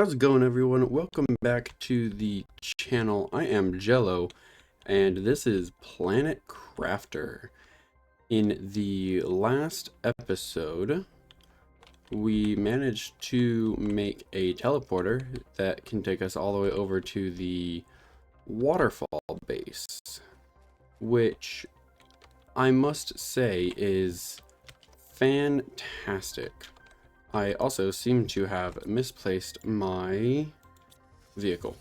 How's it going, everyone? Welcome back to the channel. I am Jello, and this is Planet Crafter. In the last episode, we managed to make a teleporter that can take us all the way over to the waterfall base, which I must say is fantastic. I also seem to have misplaced my vehicle.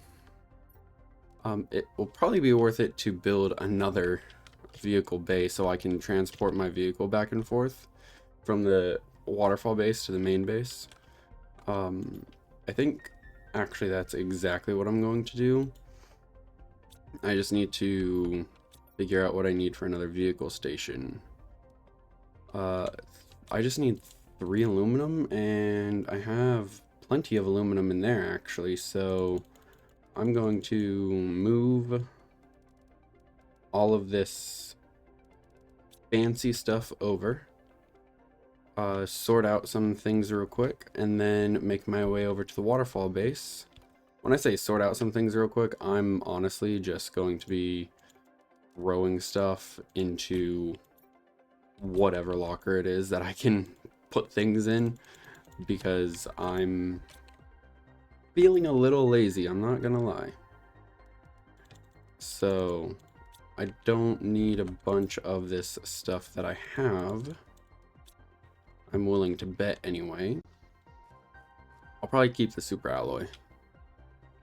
It will probably be worth it to build another vehicle base so I can transport my vehicle back and forth from the waterfall base to the main base. I think actually that's exactly what I'm going to do. I just need to figure out what I need for another vehicle station. I just need 3 aluminum, and I have plenty of aluminum in there actually, so I'm going to move all of this fancy stuff over, sort out some things real quick, and then make my way over to the waterfall base. When I say sort out some things real quick, I'm honestly just going to be throwing stuff into whatever locker it is that I can put things in, because I'm feeling a little lazy, I'm not gonna lie. So I don't need a bunch of this stuff that I have. I'm willing to bet anyway. I'll probably keep the super alloy,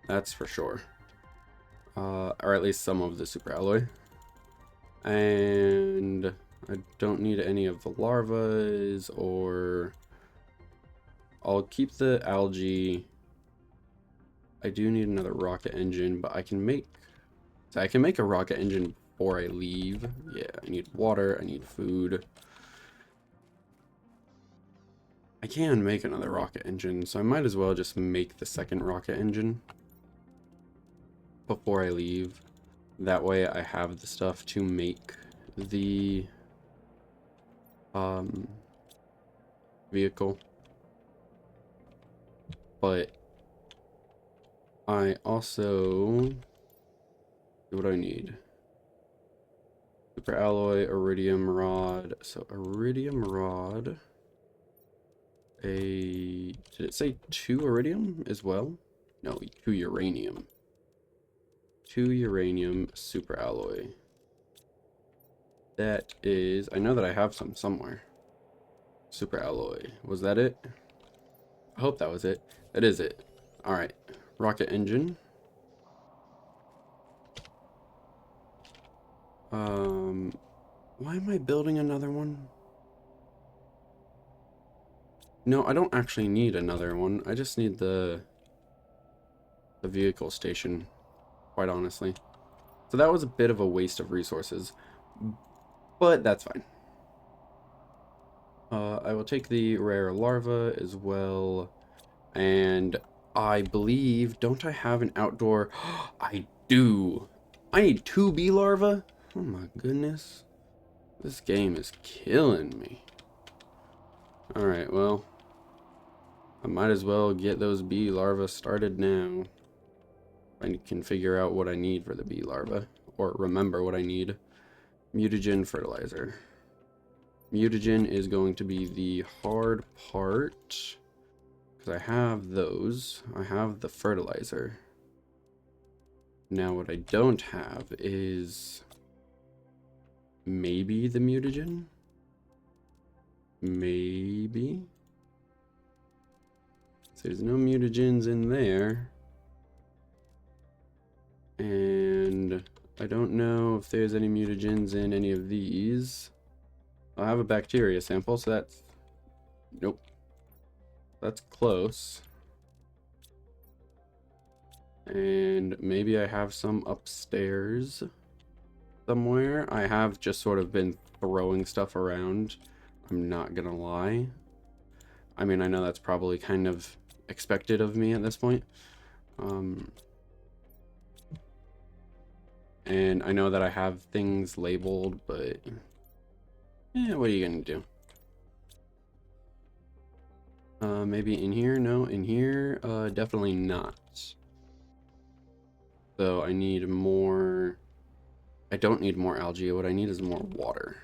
that's for sure, or at least some of the super alloy. And I don't need any of the larvas, or I'll keep the algae. I do need another rocket engine, but I can make a rocket engine before I leave. Yeah, I need water, I need food. I can make another rocket engine, so I might as well just make the second rocket engine before I leave. That way I have the stuff to make the vehicle. But I also, what do I need? Super alloy, iridium rod. So iridium rod. Did it say 2 iridium as well? No, 2 uranium. 2 uranium super alloy. That is, I know that I have some somewhere. Super alloy. Was that it? I hope that was it. That is it. Alright. Rocket engine. Why am I building another one? No, I don't actually need another one. I just need the vehicle station, quite honestly. So that was a bit of a waste of resources, but that's fine. I will take the rare larva as well, and I believe, don't I have an outdoor? I do. I need 2 bee larvae? Oh my goodness. This game is killing me. Alright, well, I might as well get those bee larvae started now. I can figure out what I need for the bee larvae, or remember what I need. Mutagen fertilizer. Mutagen is going to be the hard part, because I have those. I have the fertilizer. Now what I don't have is maybe the mutagen? Maybe? So there's no mutagens in there. And I don't know if there's any mutagens in any of these. I have a bacteria sample, so that's... Nope. That's close. And maybe I have some upstairs somewhere. I have just sort of been throwing stuff around, I'm not gonna lie. I mean, I know that's probably kind of expected of me at this point. And I know that I have things labeled, but what are you gonna do? Maybe in here? No, in here? Definitely not. So I need more... I don't need more algae. What I need is more water.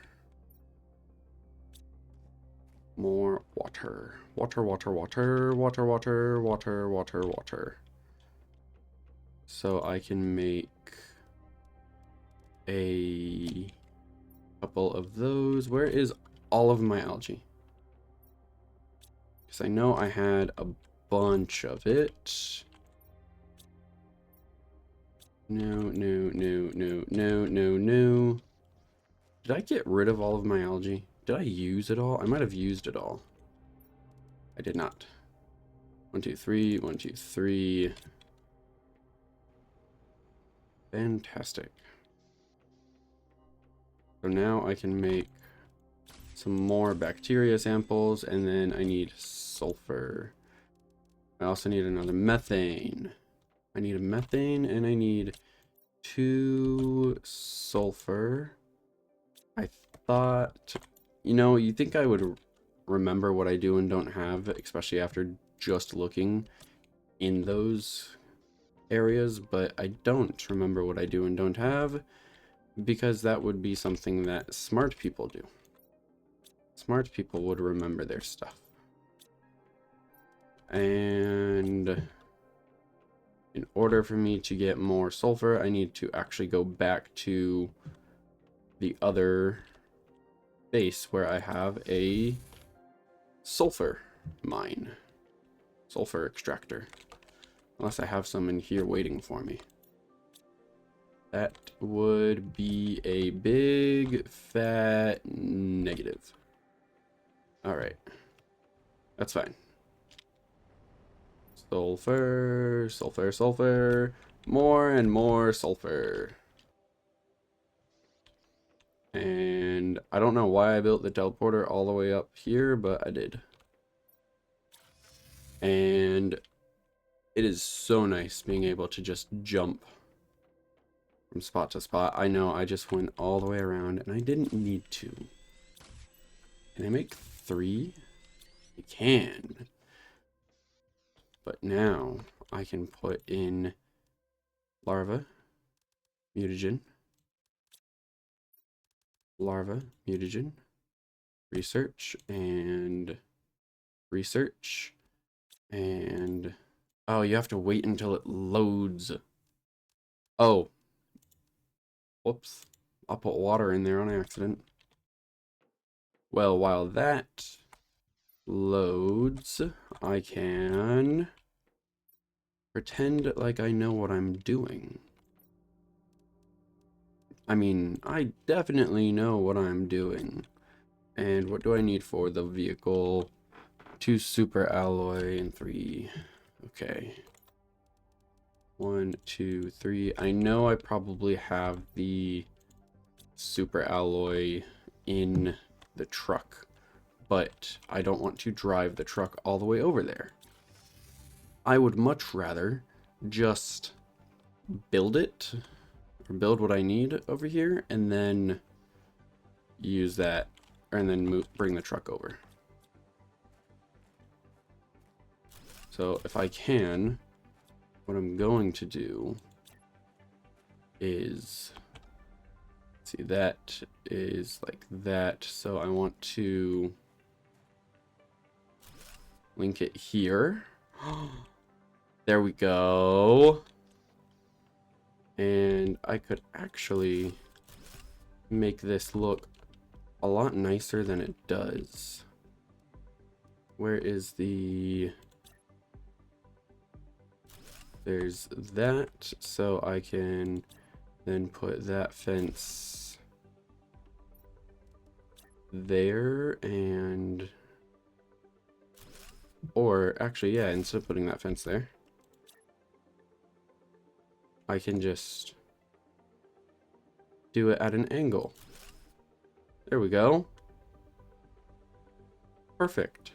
More water. Water, water, water, water, water, water, water, water. So I can make a couple of those. Where is all of my algae? Because I know I had a bunch of it. No, no, no, no, no, no, no. Did I get rid of all of my algae? Did I use it all? I might have used it all. I did not. 1, 2, 3, 1, 2, 3. Fantastic. So now I can make some more bacteria samples, and then I need sulfur. I also need another methane. I need a methane, and I need 2 sulfur. I thought, you know, you think I would remember what I do and don't have, especially after just looking in those areas, but I don't remember what I do and don't have, because that would be something that smart people do. Smart people would remember their stuff. And in order for me to get more sulfur, I need to actually go back to the other base where I have a sulfur mine. Sulfur extractor. Unless I have some in here waiting for me. That would be a big fat negative. Alright. That's fine. Sulfur, sulfur, sulfur. More and more sulfur. And I don't know why I built the teleporter all the way up here, but I did. And it is so nice being able to just jump from spot to spot. I know I just went all the way around and I didn't need to. Can I make 3? I can. But now I can put in larva, mutagen, larva, mutagen, research, and research, and oh, you have to wait until it loads. Oh, whoops, I'll put water in there on accident. Well, while that loads, I can pretend like I know what I'm doing. I mean, I definitely know what I'm doing. And what do I need for the vehicle? 2 super alloy and 3. Okay. 1, 2, 3. I know I probably have the super alloy in the truck, but I don't want to drive the truck all the way over there. I would much rather just build it, or build what I need over here, and then use that, and then bring the truck over. So if I can, what I'm going to do is, see, that is like that. So I want to link it here. There we go. And I could actually make this look a lot nicer than it does. Where is the... There's that, so I can then put that fence there, and... Or, actually, yeah, instead of putting that fence there, I can just do it at an angle. There we go. Perfect.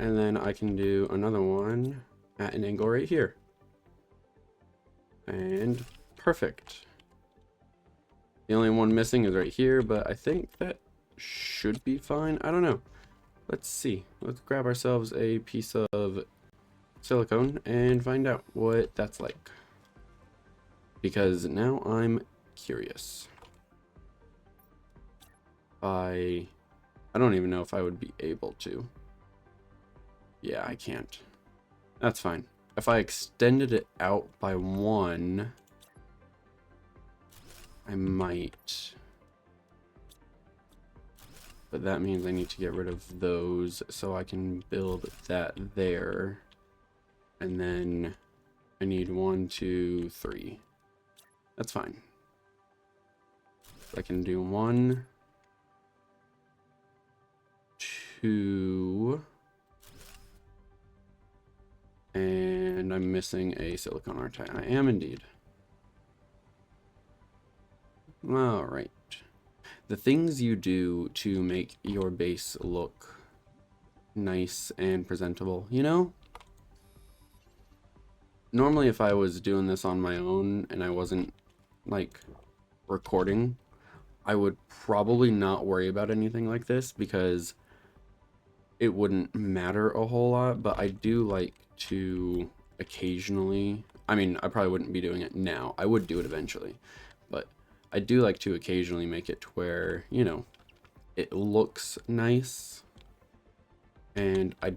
And then I can do another one at an angle right here. And perfect. The only one missing is right here, but I think that should be fine. I don't know. let's see. Let's grab ourselves a piece of silicone and find out what that's like. Because now I'm curious. I don't even know if I would be able to. Yeah, I can't. That's fine. If I extended it out by 1, I might. But that means I need to get rid of those so I can build that there. And then I need 1, 2, 3. That's fine. I can do 1, 2, and I'm missing a silicone, aren't I? I am indeed. All right. The things you do to make your base look nice and presentable, you know? Normally if I was doing this on my own and I wasn't like recording, I would probably not worry about anything like this because it wouldn't matter a whole lot, but I do like to occasionally, I mean, I probably wouldn't be doing it now. I would do it eventually, but I do like to occasionally make it to where, you know, it looks nice, and I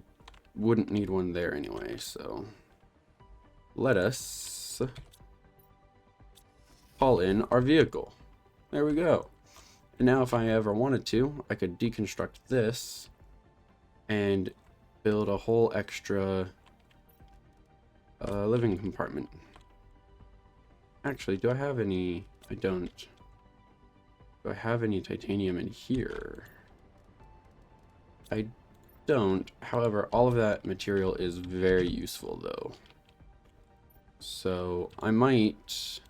wouldn't need one there anyway, so let us haul in our vehicle. There we go. And now if I ever wanted to, I could deconstruct this and build a whole extra living compartment. Actually, do I have any? I don't. Do I have any titanium in here? I don't. However, all of that material is very useful though. So I might,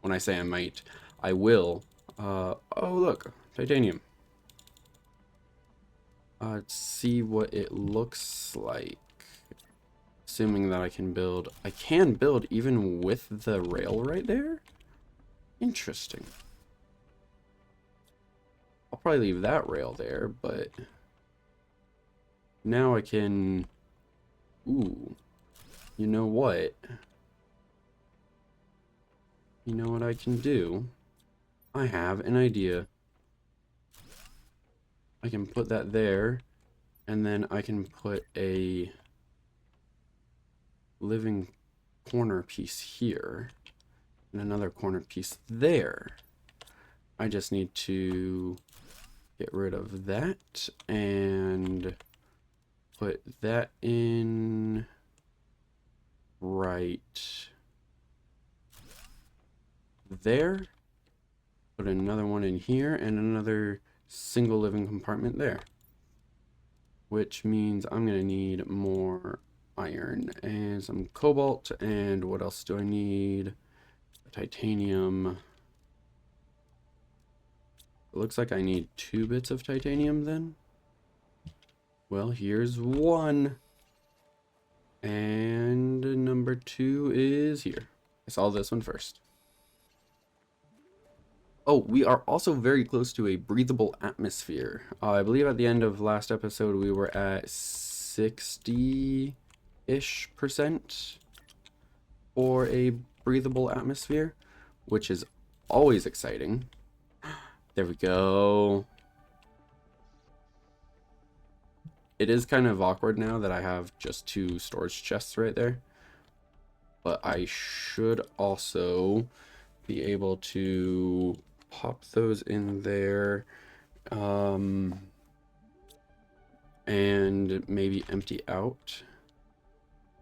when I say I might, I will. Oh look, titanium. Let's see what it looks like. Assuming that I can build even with the rail right there? Interesting. I'll probably leave that rail there, but now I can, ooh, you know what? You know what I can do? I have an idea. I can put that there, and then I can put a living corner piece here, and another corner piece there. I just need to get rid of that and put that in right there. Put another one in here and another single living compartment there. Which means I'm going to need more iron and some cobalt. And what else do I need? Titanium. It looks like I need 2 bits of titanium then. Well, here's 1. And number 2 is here. I saw this one first. Oh, we are also very close to a breathable atmosphere. I believe at the end of last episode we were at 60-ish% for a breathable atmosphere, which is always exciting. There we go. It is kind of awkward now that I have just 2 storage chests right there, but I should also be able to pop those in there, and maybe empty out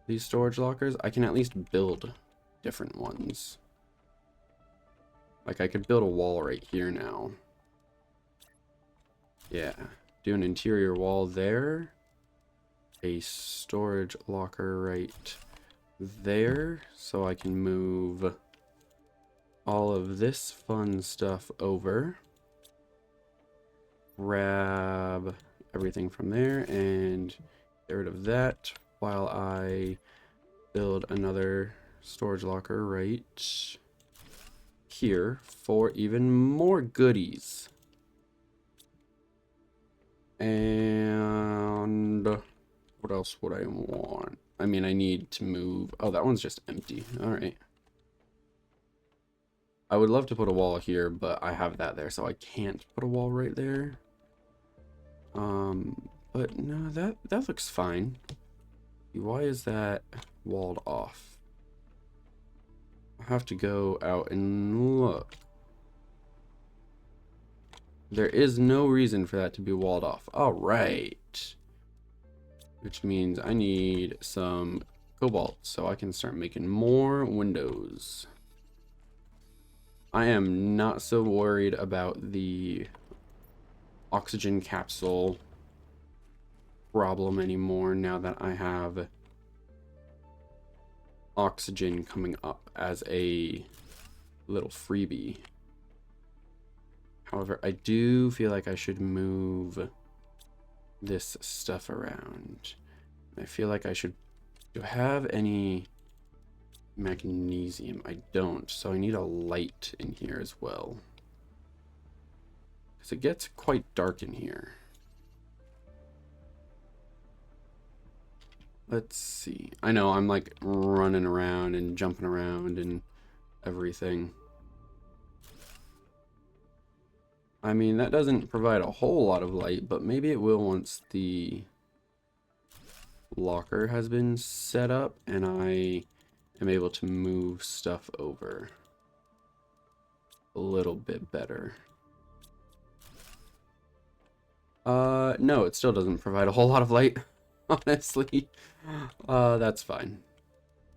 these storage lockers. I can at least build different ones. Like I could build a wall right here now. Yeah, do an interior wall there, a storage locker right there, so I can move all of this fun stuff over, grab everything from there and get rid of that while I build another storage locker right here for even more goodies. And what else would I want? I mean, I need to move. Oh, that one's just empty. All right. I would love to put a wall here, but I have that there, so I can't put a wall right there. But no, that looks fine. Why is that walled off? I have to go out and look. There is no reason for that to be walled off. All right. Which means I need some cobalt so I can start making more windows. I am not so worried about the oxygen capsule problem anymore now that I have oxygen coming up as a little freebie. However, I do feel like I should move this stuff around. I feel like I should. Do I have any magnesium? I don't, so I need a light in here as well. Because it gets quite dark in here. Let's see. I know I'm like running around and jumping around and everything. I mean, that doesn't provide a whole lot of light, but maybe it will once the locker has been set up and I am able to move stuff over a little bit better. No, it still doesn't provide a whole lot of light, honestly. That's fine.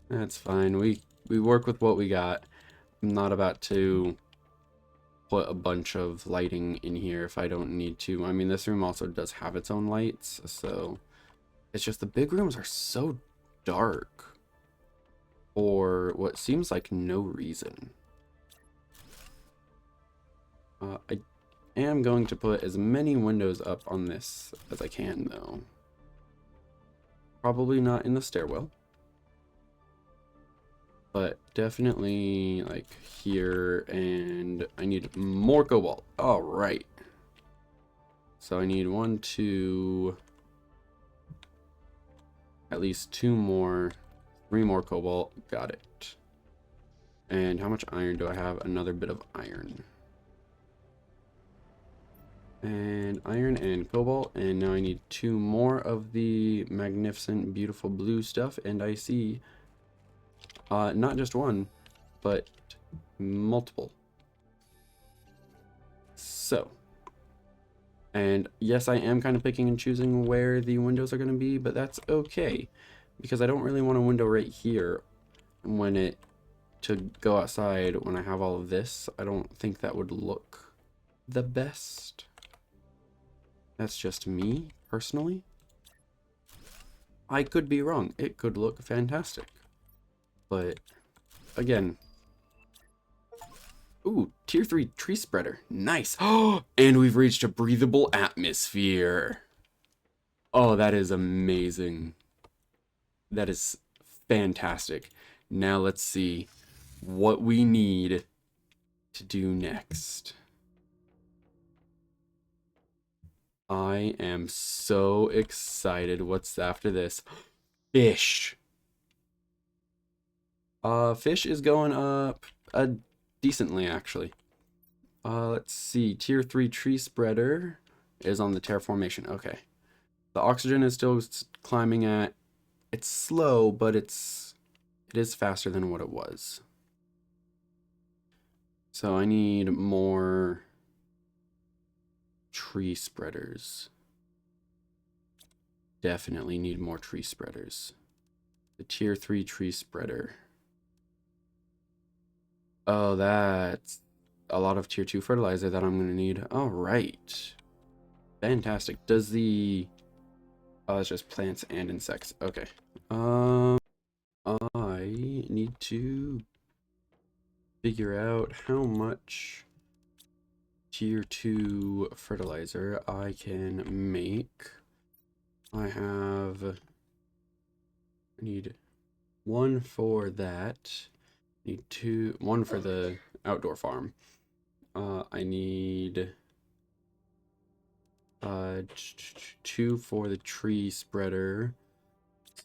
That's fine. We work with what we got. I'm not about to put a bunch of lighting in here if I don't need to. I mean, this room also does have its own lights, so it's just the big rooms are so dark for what seems like no reason. I am going to put as many windows up on this as I can, though. Probably not in the stairwell, but definitely like here, and I need more cobalt. All right. So I need 1, 2, at least 2 more, 3 more cobalt. Got it. And how much iron do I have? Another bit of iron. And iron and cobalt, and now I need 2 more of the magnificent, beautiful blue stuff, and I see not just one, but multiple. So, and yes, I am kind of picking and choosing where the windows are going to be, but that's okay, because I don't really want a window right here when to go outside when I have all of this. I don't think that would look the best. That's just me, personally. I could be wrong. It could look fantastic. But, again... Ooh, tier 3 tree spreader. Nice. Oh, and we've reached a breathable atmosphere. Oh, that is amazing. That is fantastic. Now let's see what we need to do next. I am so excited. What's after this? Fish. Fish is going up decently, actually. Let's see. Tier 3 tree spreader is on the terraformation. Okay. The oxygen is still climbing at... It's slow, but it is faster than what it was. So I need more tree spreaders. Definitely need more tree spreaders. The tier 3 tree spreader. Oh, that's a lot of tier 2 fertilizer that I'm going to need. All right. Fantastic. Does the... Oh, it's just plants and insects. Okay. I need to figure out how much tier 2 fertilizer I can make. I need 1 for that. Need 1 for the outdoor farm. I need Two for the tree spreader.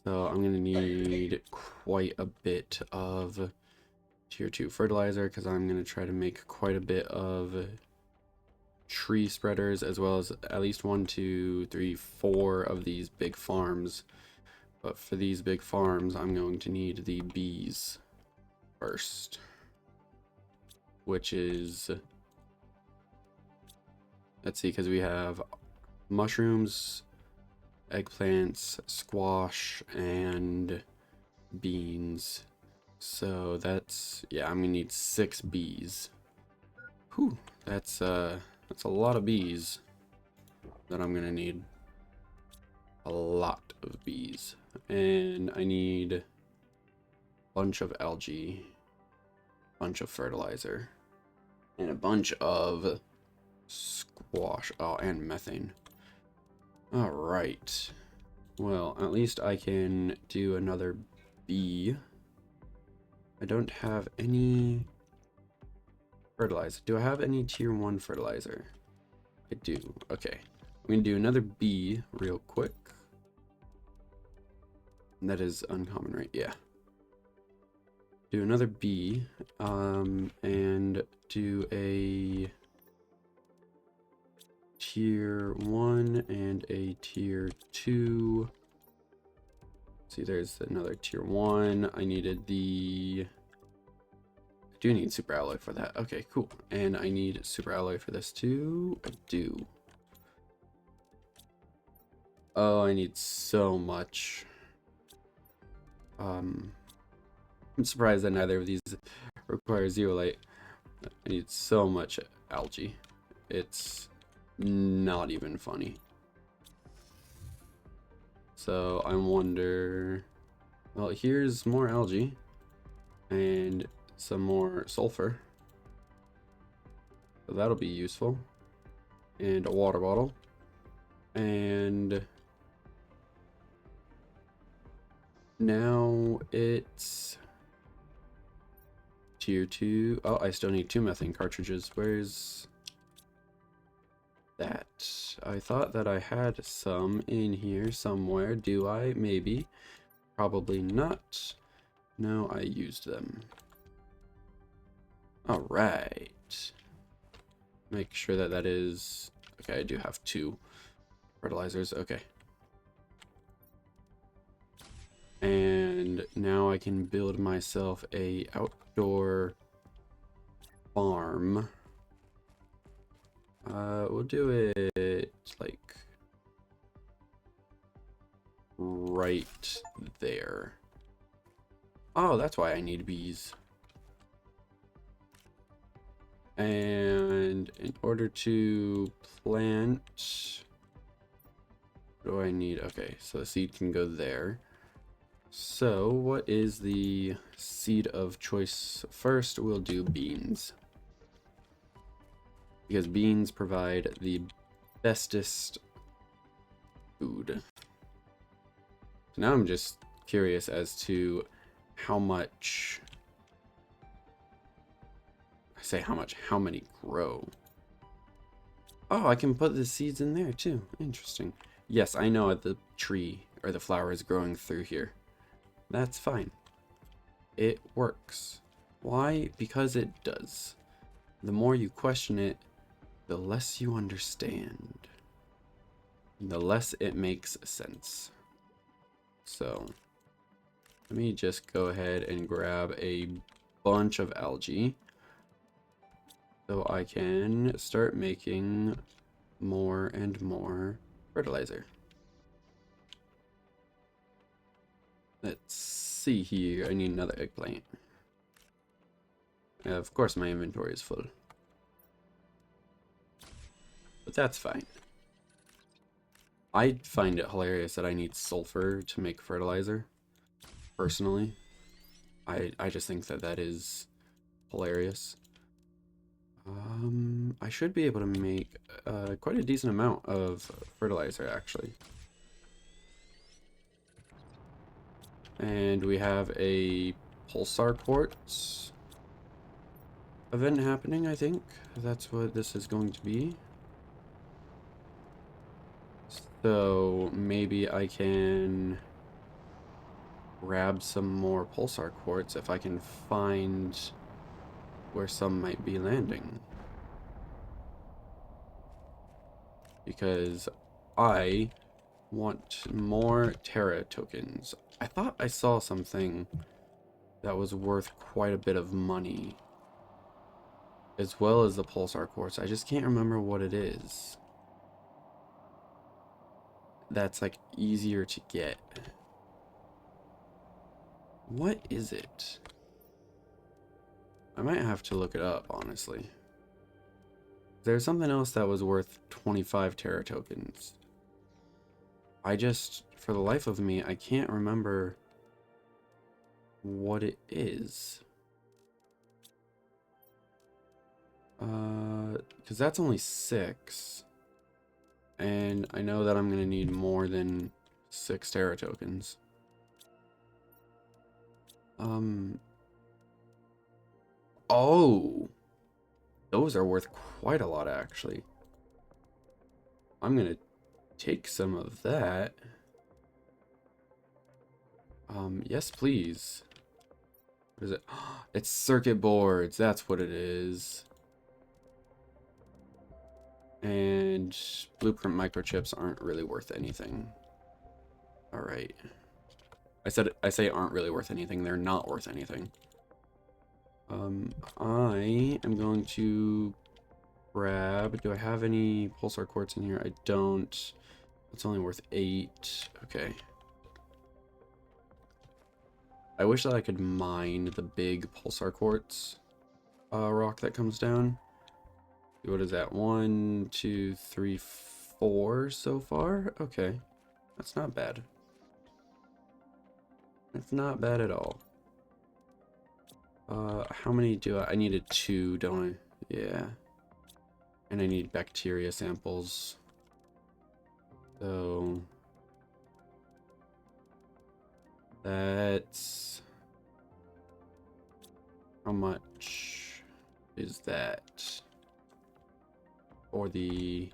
So I'm gonna need quite a bit of tier 2 fertilizer because I'm gonna try to make quite a bit of tree spreaders, as well as at least 1, 2, 3, 4 of these big farms. But for these big farms, I'm going to need the bees first, which is, let's see, because we have mushrooms, eggplants, squash, and beans. So that's, yeah, I'm gonna need 6 bees. Whew, that's a lot of bees that I'm gonna need. A lot of bees. And I need a bunch of algae, bunch of fertilizer, and a bunch of squash. Oh, and methane. All right. Well, at least I can do another bee. I don't have any fertilizer. Do I have any tier 1 fertilizer? I do. Okay. I'm going to do another bee real quick. And that is uncommon, right? Yeah. Do another bee. And do a tier 1 and a tier 2. See, there's another tier 1. I needed the... I do need super alloy for that. Okay, cool. And I need super alloy for this too. I do. Oh, I need so much. I'm surprised that neither of these require zeolite. I need so much algae. It's not even funny. So I wonder... Well, here's more algae and some more sulfur. So that'll be useful. And a water bottle. And now it's tier 2. Oh, I still need 2 methane cartridges. Where's that? I thought that I had some in here somewhere. Do I? Maybe. Probably not. No, I used them. All right. Make sure that that is... Okay, I do have 2 fertilizers. Okay. And now I can build myself a outdoor farm. We'll do it like right there. Oh, that's why I need bees. And in order to plant, what do I need? Okay, so the seed can go there. So what is the seed of choice first? We'll do beans, because beans provide the bestest food. So now I'm just curious as to how much, I say how much, how many grow. Oh, I can put the seeds in there too. Interesting. Yes, I know the tree or the flower is growing through here. That's fine. It works. Why? Because it does. The more you question it, the less you understand. The less it makes sense. So, let me just go ahead and grab a bunch of algae so I can start making more and more fertilizer. Let's see here. I need another eggplant. Of course my inventory is full. But that's fine. I find it hilarious that I need sulfur to make fertilizer. Personally. I just think that that is hilarious. I should be able to make quite a decent amount of fertilizer, actually. And we have a pulsar quartz event happening, I think. That's what this is going to be. So maybe I can grab some more pulsar quartz if I can find where some might be landing. Because I want more Terra tokens. I thought I saw something that was worth quite a bit of money, as well as the pulsar quartz. I just can't remember what it is. That's like easier to get. What is it? I might have to look it up, honestly. There's something else that was worth 25 Terra tokens. I just, for the life of me, I can't remember what it is. Because that's only 6. And I know that I'm going to need more than 6 Terra tokens. Oh! Those are worth quite a lot, actually. I'm going to take some of that. Yes, please. What is it? It's circuit boards. That's what it is. And blueprint microchips aren't really worth anything. All right. I say aren't really worth anything. They're not worth anything. I am going to grab. Do I have any pulsar quartz in here? I don't. It's only worth 8. Okay. I wish that I could mine the big pulsar quartz rock that comes down. What is that? 1, 2, 3, 4 so far? Okay. That's not bad. That's not bad at all. How many do I needed 2, don't I? Yeah. And I need bacteria samples. So that's how much is that for the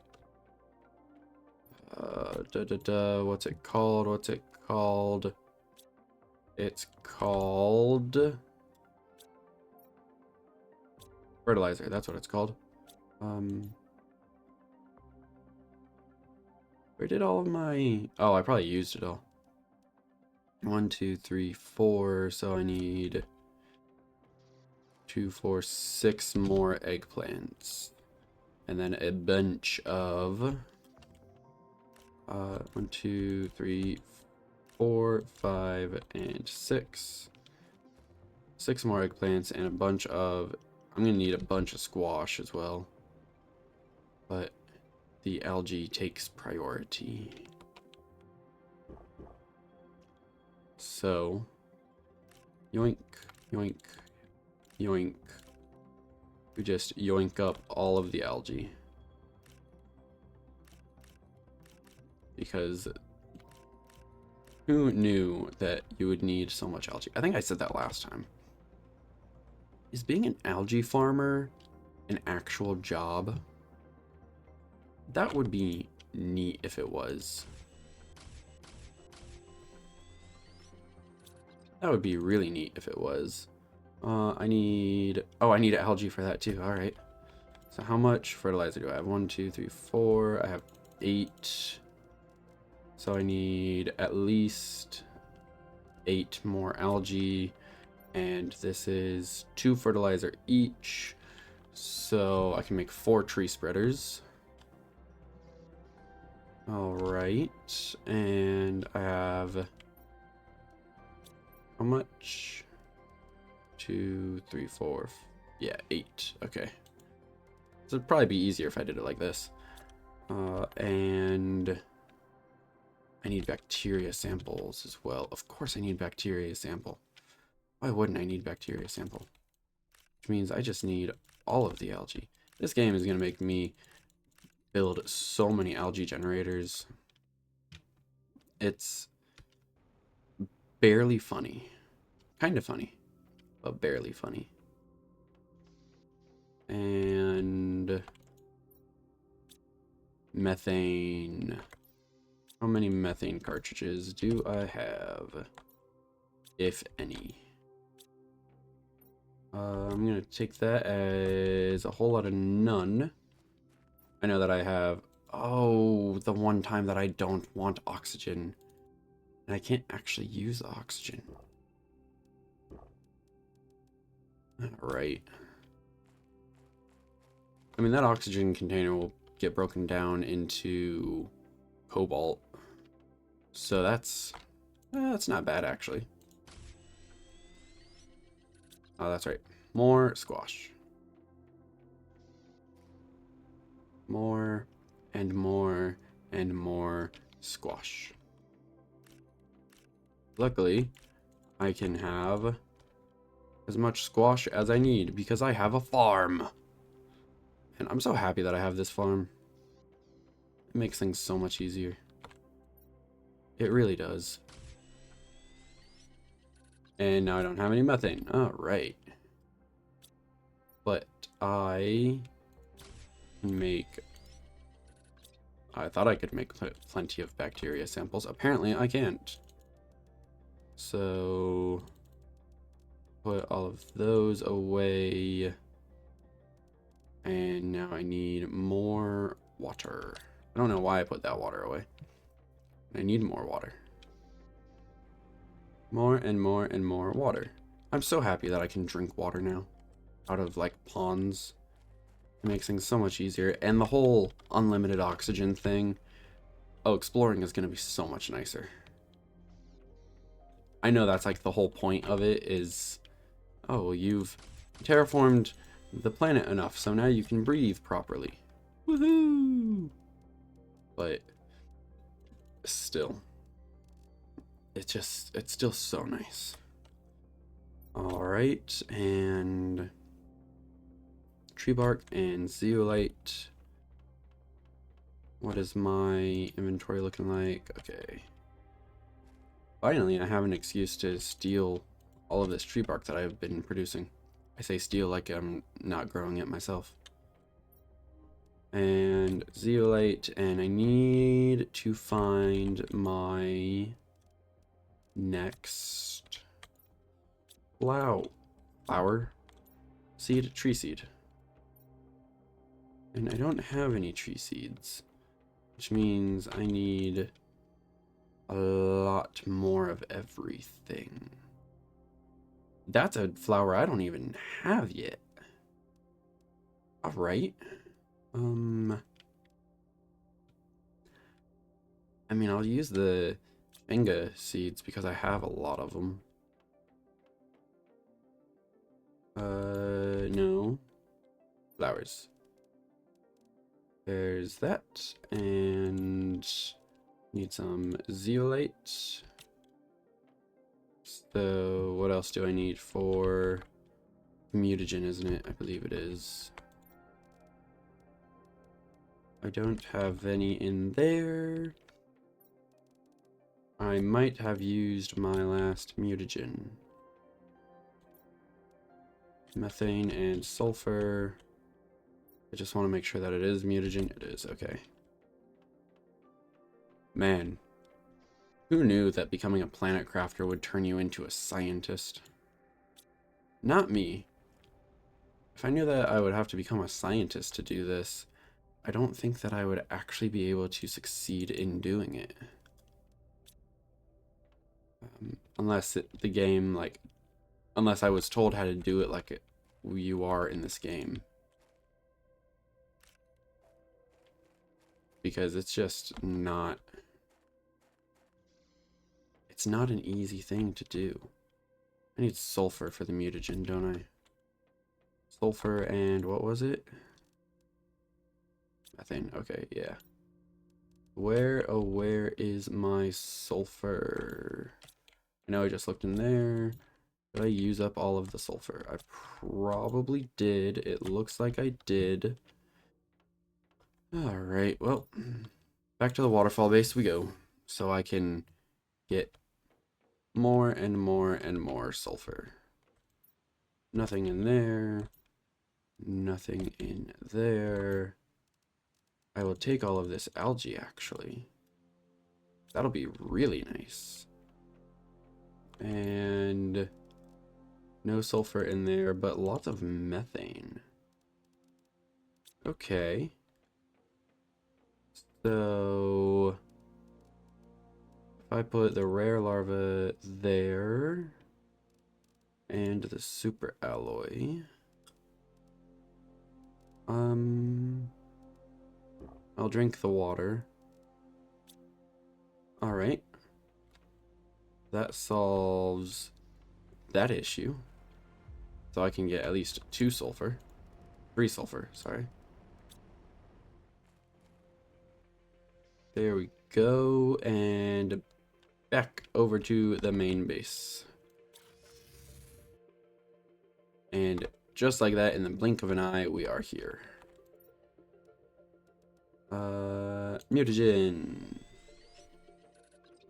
what's it called? What's it called? It's called fertilizer. That's what it's called. Where did all of my... Oh, I probably used it all. 1, 2, 3, 4. So I need 2, 4, 6 more eggplants. And then a bunch of... 1, 2, 3, 4, 5, and 6. 6 more eggplants and a bunch of... I'm going to need a bunch of squash as well. But the algae takes priority. So, yoink, yoink, yoink. We just yoink up all of the algae. Because who knew that you would need so much algae? I think I said that last time. Is being an algae farmer an actual job? That would be neat if it was. That would be really neat if it was. I need... Oh, I need algae for that too. All right. So how much fertilizer do I have? 1, 2, 3, 4. I have 8. So I need at least 8 more algae. And this is 2 fertilizer each. So I can make 4 tree spreaders. All right. And I have... How much? 2, 3, 4. Yeah, 8. Okay. So it'd probably be easier if I did it like this. And I need bacteria samples as well. Of course I need bacteria sample. Why wouldn't I need bacteria sample? Which means I just need all of the algae. This game is going to make me build so many algae generators. It's barely funny. Kind of funny, but barely funny. And methane. How many methane cartridges do I have? If any. I'm gonna take that as a whole lot of none. I know that I have... Oh, the one time that I don't want oxygen. And I can't actually use oxygen. Alright. I mean, that oxygen container will get broken down into cobalt. So that's not bad, actually. Oh, that's right. More squash. More and more and more squash. Luckily, I can have as much squash as I need because I have a farm. And I'm so happy that I have this farm. It makes things so much easier. It really does. And now I don't have any methane. Alright. But I can make... I thought I could make plenty of bacteria samples. Apparently I can't. So... put all of those away. And now I need more water. I don't know why I put that water away. I need more water. More and more and more water. I'm so happy that I can drink water now. Out of like ponds. It makes things so much easier. And the whole unlimited oxygen thing. Oh, exploring is going to be so much nicer. I know that's like the whole point of it is... Oh, you've terraformed the planet enough, so now you can breathe properly. Woohoo! But still, it's still so nice. All right, and tree bark and zeolite. What is my inventory looking like? Okay. Finally, I have an excuse to steal all of this tree bark that I've been producing. I say steal like I'm not growing it myself. And zeolite, and I need to find my next flower seed, tree seed. And I don't have any tree seeds, which means I need a lot more of everything. That's a flower I don't even have yet. All right. I mean, I'll use the Jenga seeds because I have a lot of them. No. Flowers. There's that, and need some zeolite. So, what else do I need for mutagen, isn't it? I believe it is. I don't have any in there. I might have used my last mutagen. Methane and sulfur. I just want to make sure that it is mutagen. It is, okay. Man, who knew that becoming a planet crafter would turn you into a scientist? Not me. If I knew that I would have to become a scientist to do this, I don't think that I would actually be able to succeed in doing it. Unless the game, like, unless I was told how to do it like you are in this game. Because it's just not... It's not an easy thing to do. I need sulfur for the mutagen, don't I? Sulfur and what was it? Methane. Okay, yeah. Where is my sulfur? I know I just looked in there. Did I use up all of the sulfur? I probably did. It looks like I did. Alright, well, back to the waterfall base we go. So I can get more and more and more sulfur. Nothing in there. Nothing in there. I will take all of this algae, actually. That'll be really nice. And no sulfur in there, but lots of methane. Okay. So if I put the rare larva there and the super alloy, I'll drink the water. All right. That solves that issue. So I can get at least 3 sulfur, sorry. There we go, and back over to the main base. And just like that, in the blink of an eye, we are here. Mutagen.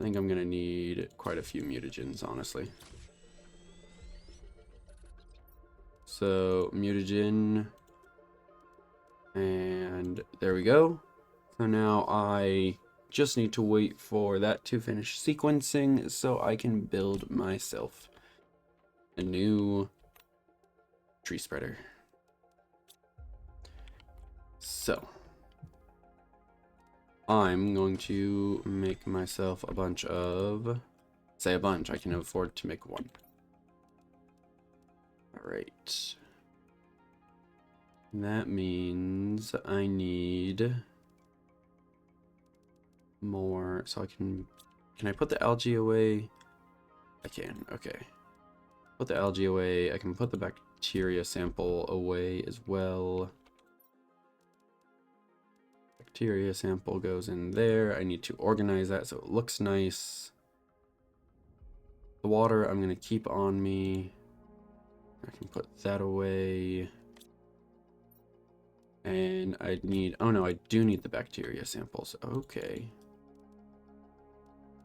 I think I'm gonna need quite a few mutagens, honestly. So, mutagen. And there we go. So now I just need to wait for that to finish sequencing so I can build myself a new tree spreader. So I'm going to make myself a bunch of, say a bunch, I can afford to make one. All right. That means I need more, so I can I put the algae away? I can, okay. Put the algae away, I can put the bacteria sample away as well. Bacteria sample goes in there. I need to organize that so it looks nice. The water I'm gonna keep on me. I can put that away. And I need, oh no, I do need the bacteria samples. Okay.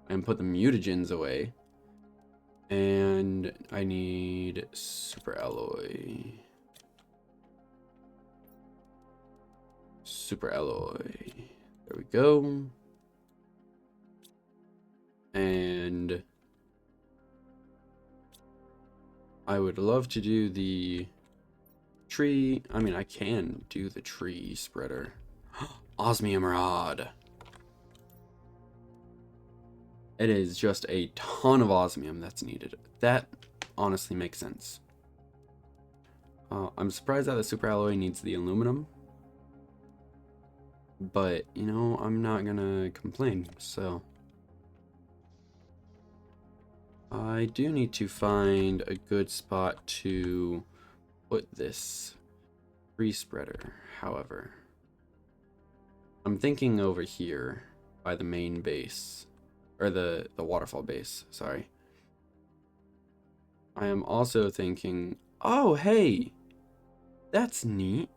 And put the mutagens away. And I need super alloy. Super alloy. There we go. And I would love to do the tree. I mean, I can do the tree spreader. Osmium rod. It is just a ton of osmium that's needed. That honestly makes sense. I'm surprised that the super alloy needs the aluminum. But, you know, I'm not gonna complain, so. I do need to find a good spot to put this tree spreader, however. I'm thinking over here by the main base, or the waterfall base, sorry. I am also thinking, oh, hey, that's neat.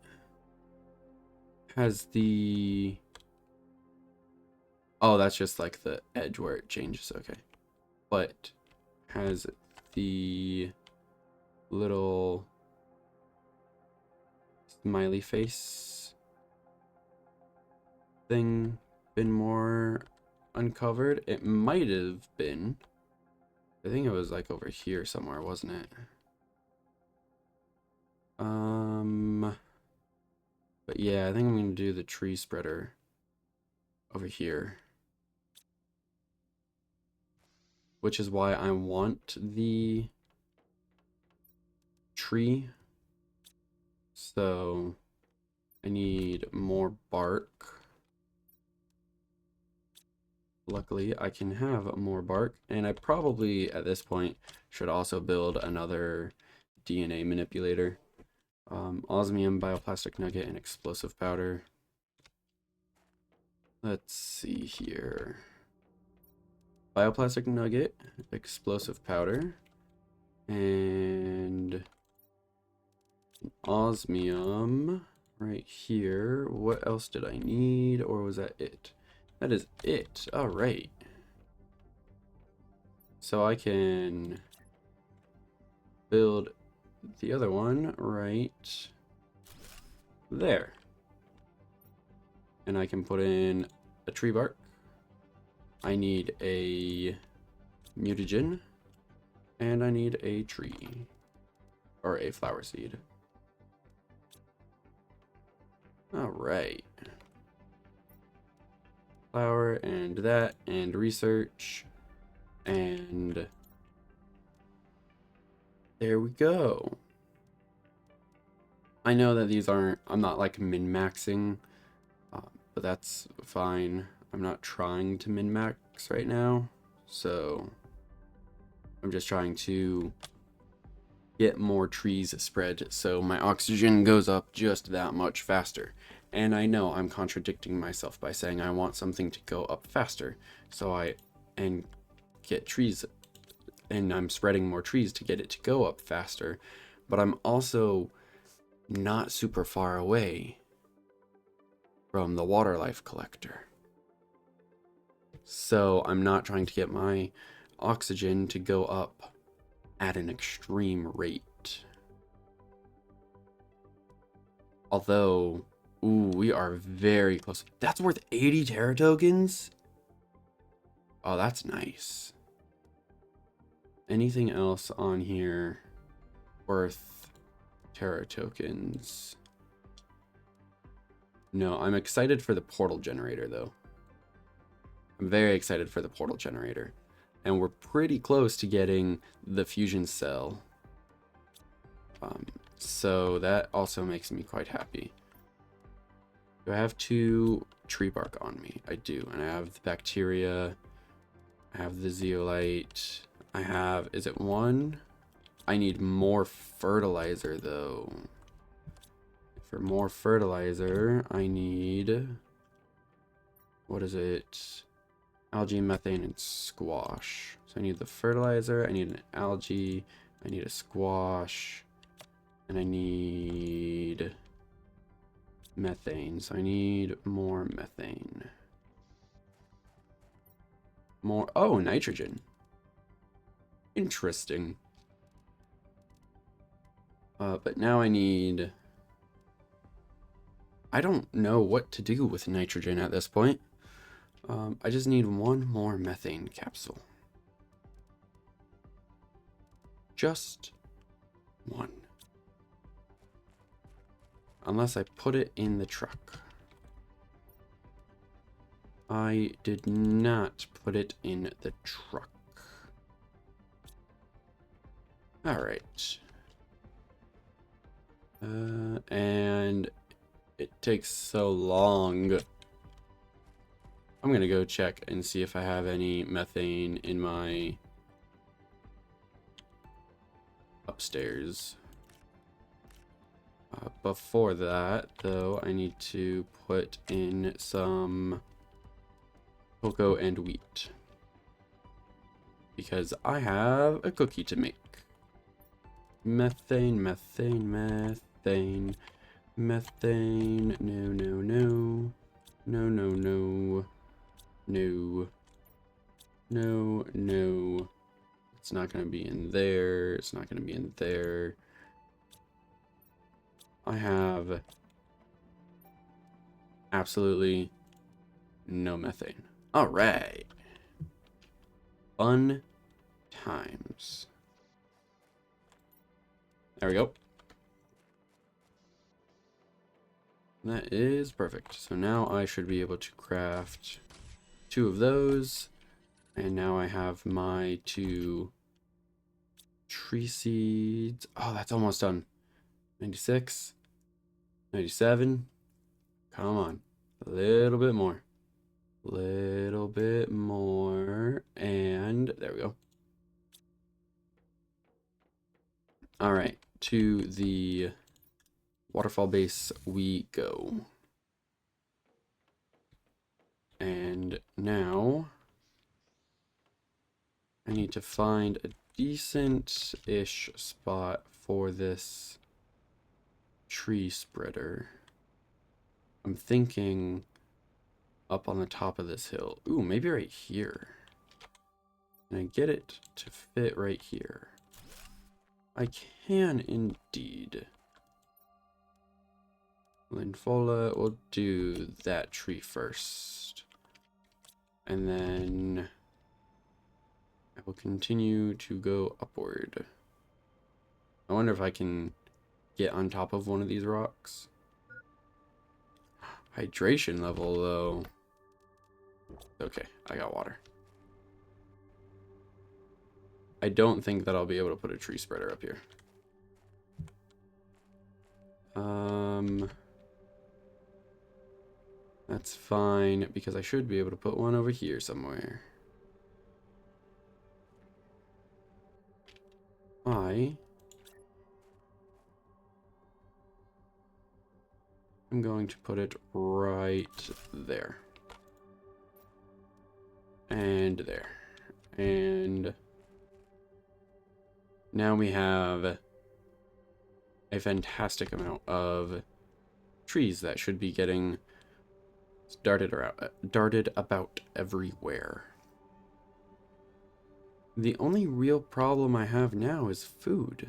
Has the, oh, that's just like the edge where it changes, okay. But has the little smiley face thing been more uncovered? It might have been. I think it was like over here somewhere, wasn't it? But yeah, I think I'm gonna do the tree spreader over here. Which is why I want the tree. So I need more bark. Luckily, I can have more bark, and I probably, at this point, should also build another DNA manipulator. Osmium, bioplastic nugget, and explosive powder. Let's see here. Bioplastic nugget, explosive powder, and osmium right here. What else did I need, or was that it? That is it. All right. So I can build the other one right there. And I can put in a tree bark. I need a mutagen, and I need a tree, or a flower seed. All right. Flower, and that, and research, and there we go. I know that these aren't, I'm not like min-maxing, but that's fine. I'm not trying to min-max right now, so I'm just trying to get more trees spread so my oxygen goes up just that much faster. And I know I'm contradicting myself by saying I want something to go up faster, and get trees, and I'm spreading more trees to get it to go up faster, but I'm also not super far away from the water life collector. So I'm not trying to get my oxygen to go up at an extreme rate. Although, ooh, we are very close. That's worth 80 Terra tokens? Oh, that's nice. Anything else on here worth Terra tokens? No, I'm excited for the portal generator, though. I'm very excited for the portal generator. And we're pretty close to getting the fusion cell. So that also makes me quite happy. Do I have 2 tree bark on me? I do. And I have the bacteria. I have the zeolite. I have, is it 1? I need more fertilizer, though. For more fertilizer, I need, what is it? Algae, methane, and squash. So I need the fertilizer, I need an algae, I need a squash, and I need methane. So I need more methane. More, oh, nitrogen. Interesting. But now I need, I don't know what to do with nitrogen at this point. I just need 1 more methane capsule. Just 1. Unless I put it in the truck. I did not put it in the truck. Alright. And it takes so long. I'm gonna go check and see if I have any methane in my upstairs. Before that, though, I need to put in some cocoa and wheat. Because I have a cookie to make. Methane, methane, methane, methane, no, no, no, no, no, no, no, no, no. It's not going to be in there. It's not going to be in there. I have absolutely no methane. All right. Fun times. There we go. That is perfect. So now I should be able to craft 2 of those. And now I have my 2 tree seeds. Oh, that's almost done. 96. 97. Come on. A little bit more. Little bit more. And there we go. All right. To the waterfall base we go. And now I need to find a decent-ish spot for this tree spreader. I'm thinking up on the top of this hill. Ooh, maybe right here. Can I get it to fit right here? I can indeed. Linfola, we'll do that tree first. And then I will continue to go upward. I wonder if I can get on top of one of these rocks. Hydration level, though. Okay, I got water. I don't think that I'll be able to put a tree spreader up here. That's fine, because I should be able to put one over here somewhere. I'm going to put it right there. And there. And now we have a fantastic amount of trees that should be getting darted about everywhere. The only real problem I have now is food.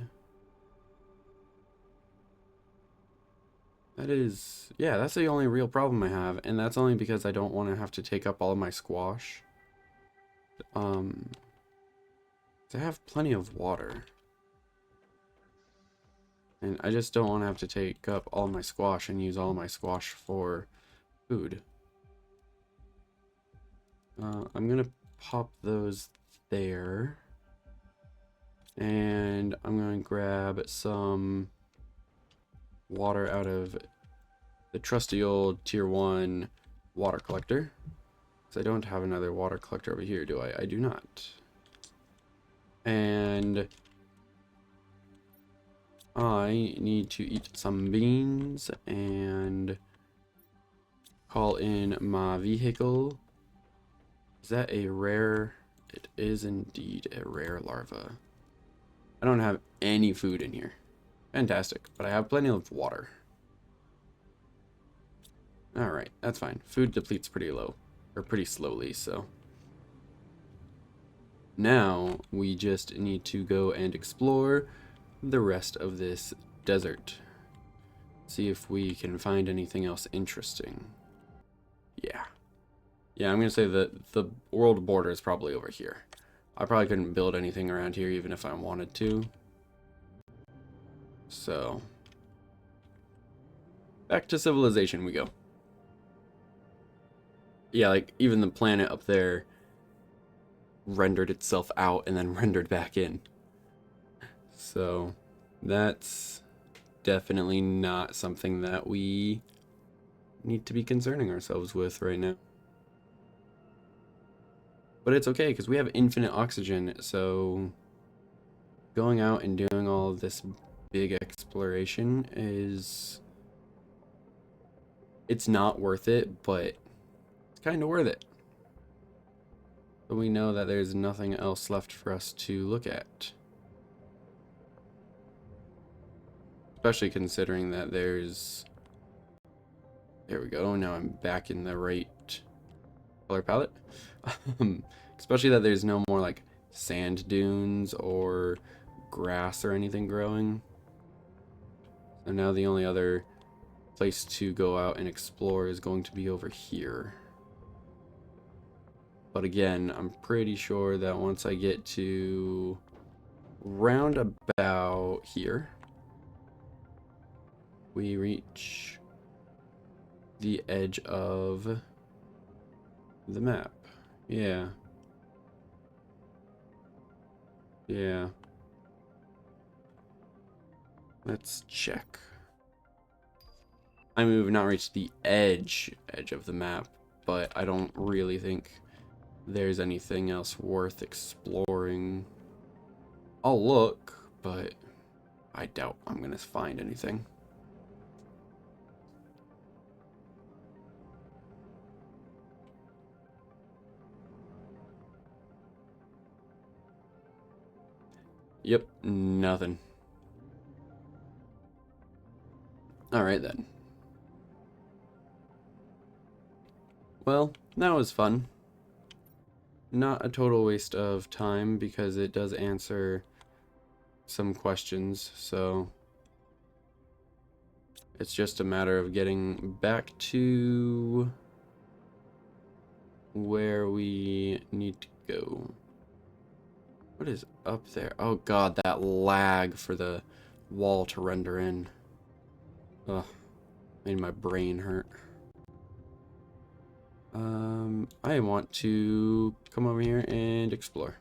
Yeah, that's the only real problem I have, and that's only because I don't want to have to take up all of my squash. I have plenty of water. And I just don't want to have to take up all my squash and use all my squash for food. I'm gonna pop those there. And I'm going to grab some water out of the trusty old tier 1 water collector. Because I don't have another water collector over here, do I? I do not. And I need to eat some beans and call in my vehicle. Is that a rare? It is indeed a rare larva. I don't have any food in here. Fantastic, but I have plenty of water. Alright, that's fine. Food depletes pretty low, or pretty slowly, so. Now, we just need to go and explore the rest of this desert. See if we can find anything else interesting. Yeah. Yeah, I'm gonna say that the world border is probably over here. I probably couldn't build anything around here even if I wanted to. So, back to civilization we go. Yeah, like even the planet up there rendered itself out and then rendered back in. So, that's definitely not something that we need to be concerning ourselves with right now. But it's okay because we have infinite oxygen, so going out and doing all of this big exploration it's not worth it, but it's kind of worth it. So we know that there's nothing else left for us to look at. Especially considering that there we go, now I'm back in the right color palette. Especially that there's no more like sand dunes or grass or anything growing. So now the only other place to go out and explore is going to be over here. But again, I'm pretty sure that once I get to round about here, we reach the edge of the map. Yeah. Yeah. Let's check. I mean, we've not reached the edge of the map, but I don't really think there's anything else worth exploring. I'll look, but I doubt I'm gonna find anything. Yep, nothing. Alright then. Well, that was fun. Not a total waste of time because it does answer some questions, so it's just a matter of getting back to where we need to go. What is up there? Oh god, that lag for the wall to render in. Ugh, made my brain hurt. I want to come over here and explore.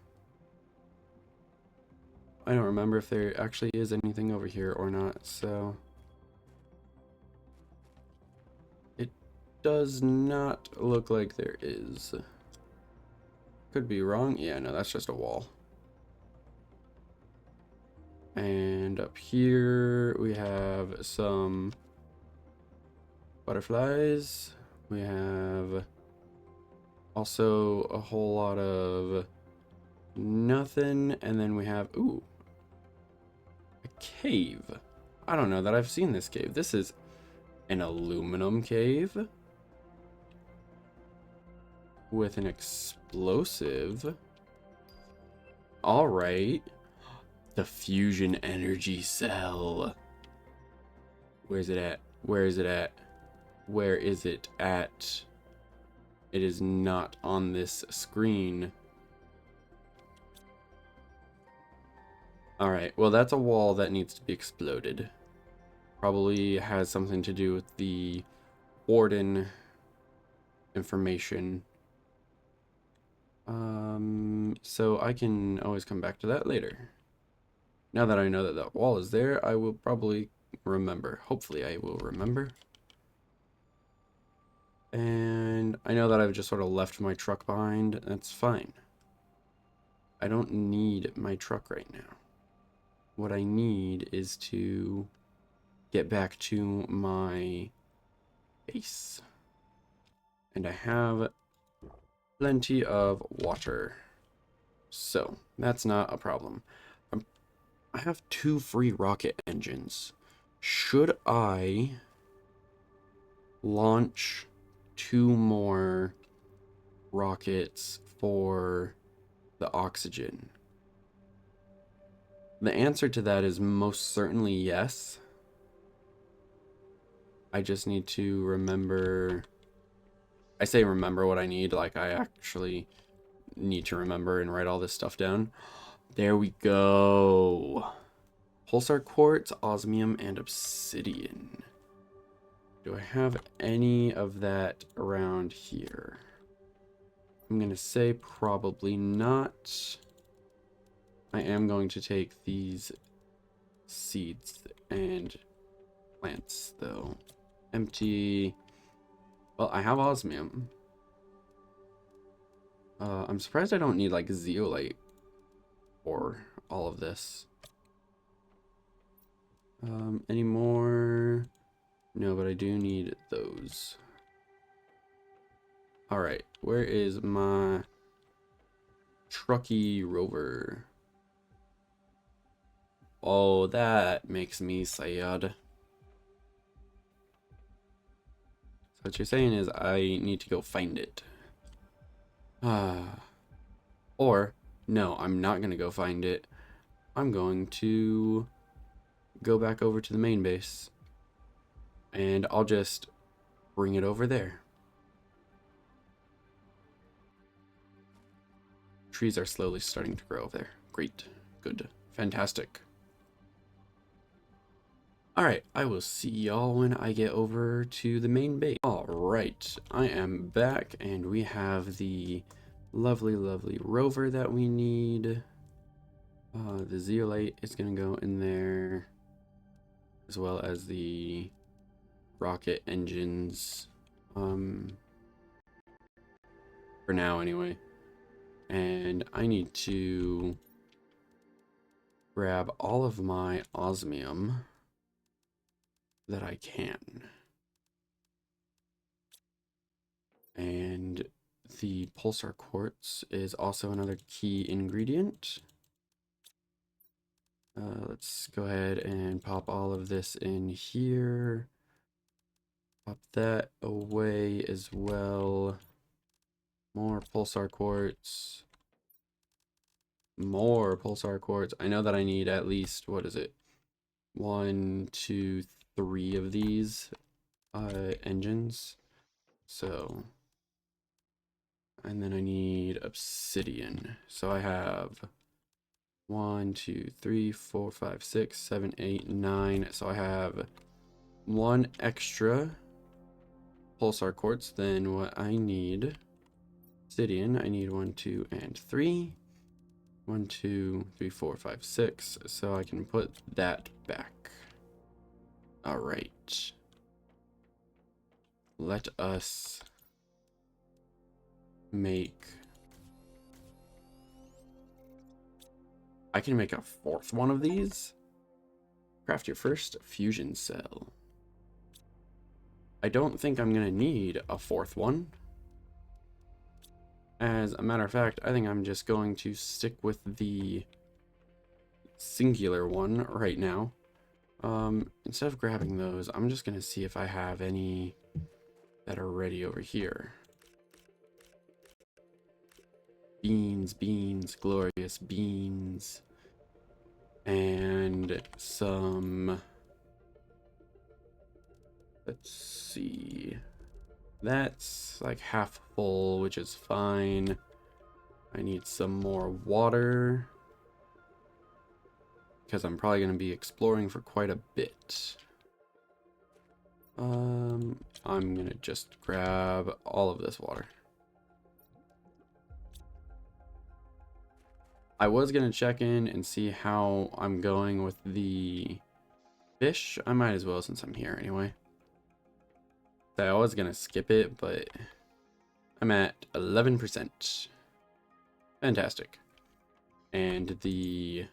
I don't remember if there actually is anything over here or not, so... It does not look like there is. Could be wrong. Yeah, no, that's just a wall. And up here we have some butterflies. We have also a whole lot of nothing. And then we have, ooh, a cave. I don't know that I've seen this cave. This is an aluminum cave with an explosive. All right. The fusion energy cell. Where's it at? Where is it at? Where is it at? It is not on this screen. Alright, well that's a wall that needs to be exploded. Probably has something to do with the Warden information. So I can always come back to that later. Now that I know that that wall is there, I will probably remember. Hopefully I will remember. And I know that I've just sort of left my truck behind. That's fine. I don't need my truck right now. What I need is to get back to my base. And I have plenty of water. So, that's not a problem. I have 2 free rocket engines. Should I launch 2 more rockets for the oxygen? The answer to that is most certainly yes. I just need to remember... I say remember what I need, like I actually need to remember and write all this stuff down. There we go. Pulsar quartz, osmium, and obsidian. Do I have any of that around here? I'm going to say probably not. I am going to take these seeds and plants, though. Empty. Well, I have osmium. I'm surprised I don't need, like, zeolite for all of this. Any more? No, but I do need those. Alright, where is my trucky rover? Oh, that makes me sad. So what you're saying is I need to go find it. Or, no, I'm not going to go find it. I'm going to go back over to the main base. And I'll just bring it over there. Trees are slowly starting to grow over there. Great. Good. Fantastic. Alright, I will see y'all when I get over to the main base. Alright, I am back and we have the lovely, lovely rover that we need. The zeolite is going to go in there, as well as the rocket engines, for now anyway. And I need to grab all of my osmium that I can. And the pulsar quartz is also another key ingredient. Let's go ahead and pop all of this in here. Pop that away as well. More pulsar quartz. More pulsar quartz. I know that I need at least, what is it? 1, 2, 3 of these engines. So And then I need obsidian. So I have 1, 2, 3, 4, 5, 6, 7, 8, 9. So I have 1 extra pulsar quartz than what I need. Obsidian, I need 1, 2, and 3. 1, 2, 3, 4, 5, 6. So I can put that back. All right. Let us make... I can make a 4th one of these. Craft your first fusion cell. I don't think I'm gonna need a 4th one. As a matter of fact, I think I'm just going to stick with the singular one right now. Instead of grabbing those, I'm just gonna see if I have any that are ready over here. Beans, beans, glorious beans. And some... Let's see. That's like half full, which is fine. I need some more water, because I'm probably going to be exploring for quite a bit. I'm going to just grab all of this water. I was going to check in and see how I'm going with the fish. I might as well since I'm here anyway. I was going to skip it, but I'm at 11%. Fantastic. And the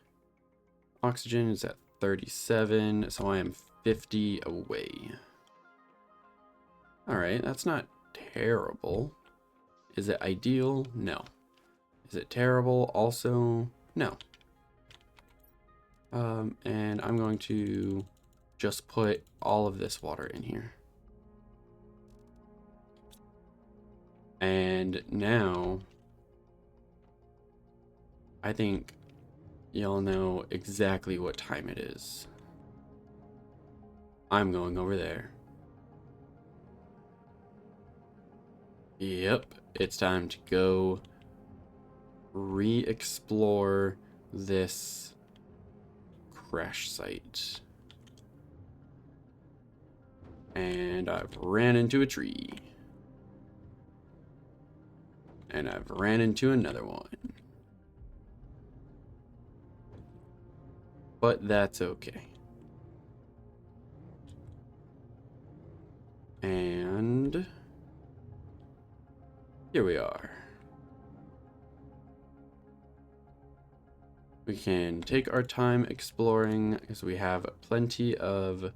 oxygen is at 37, so I am 50 away. Alright, that's not terrible. Is it ideal? No. Is it terrible? Also, no. And I'm going to just put all of this water in here. And now, I think y'all know exactly what time it is. I'm going over there. Yep, it's time to go re-explore this crash site. And I've ran into a tree. And I've ran into another one. But that's okay. And here we are. We can take our time exploring because we have plenty of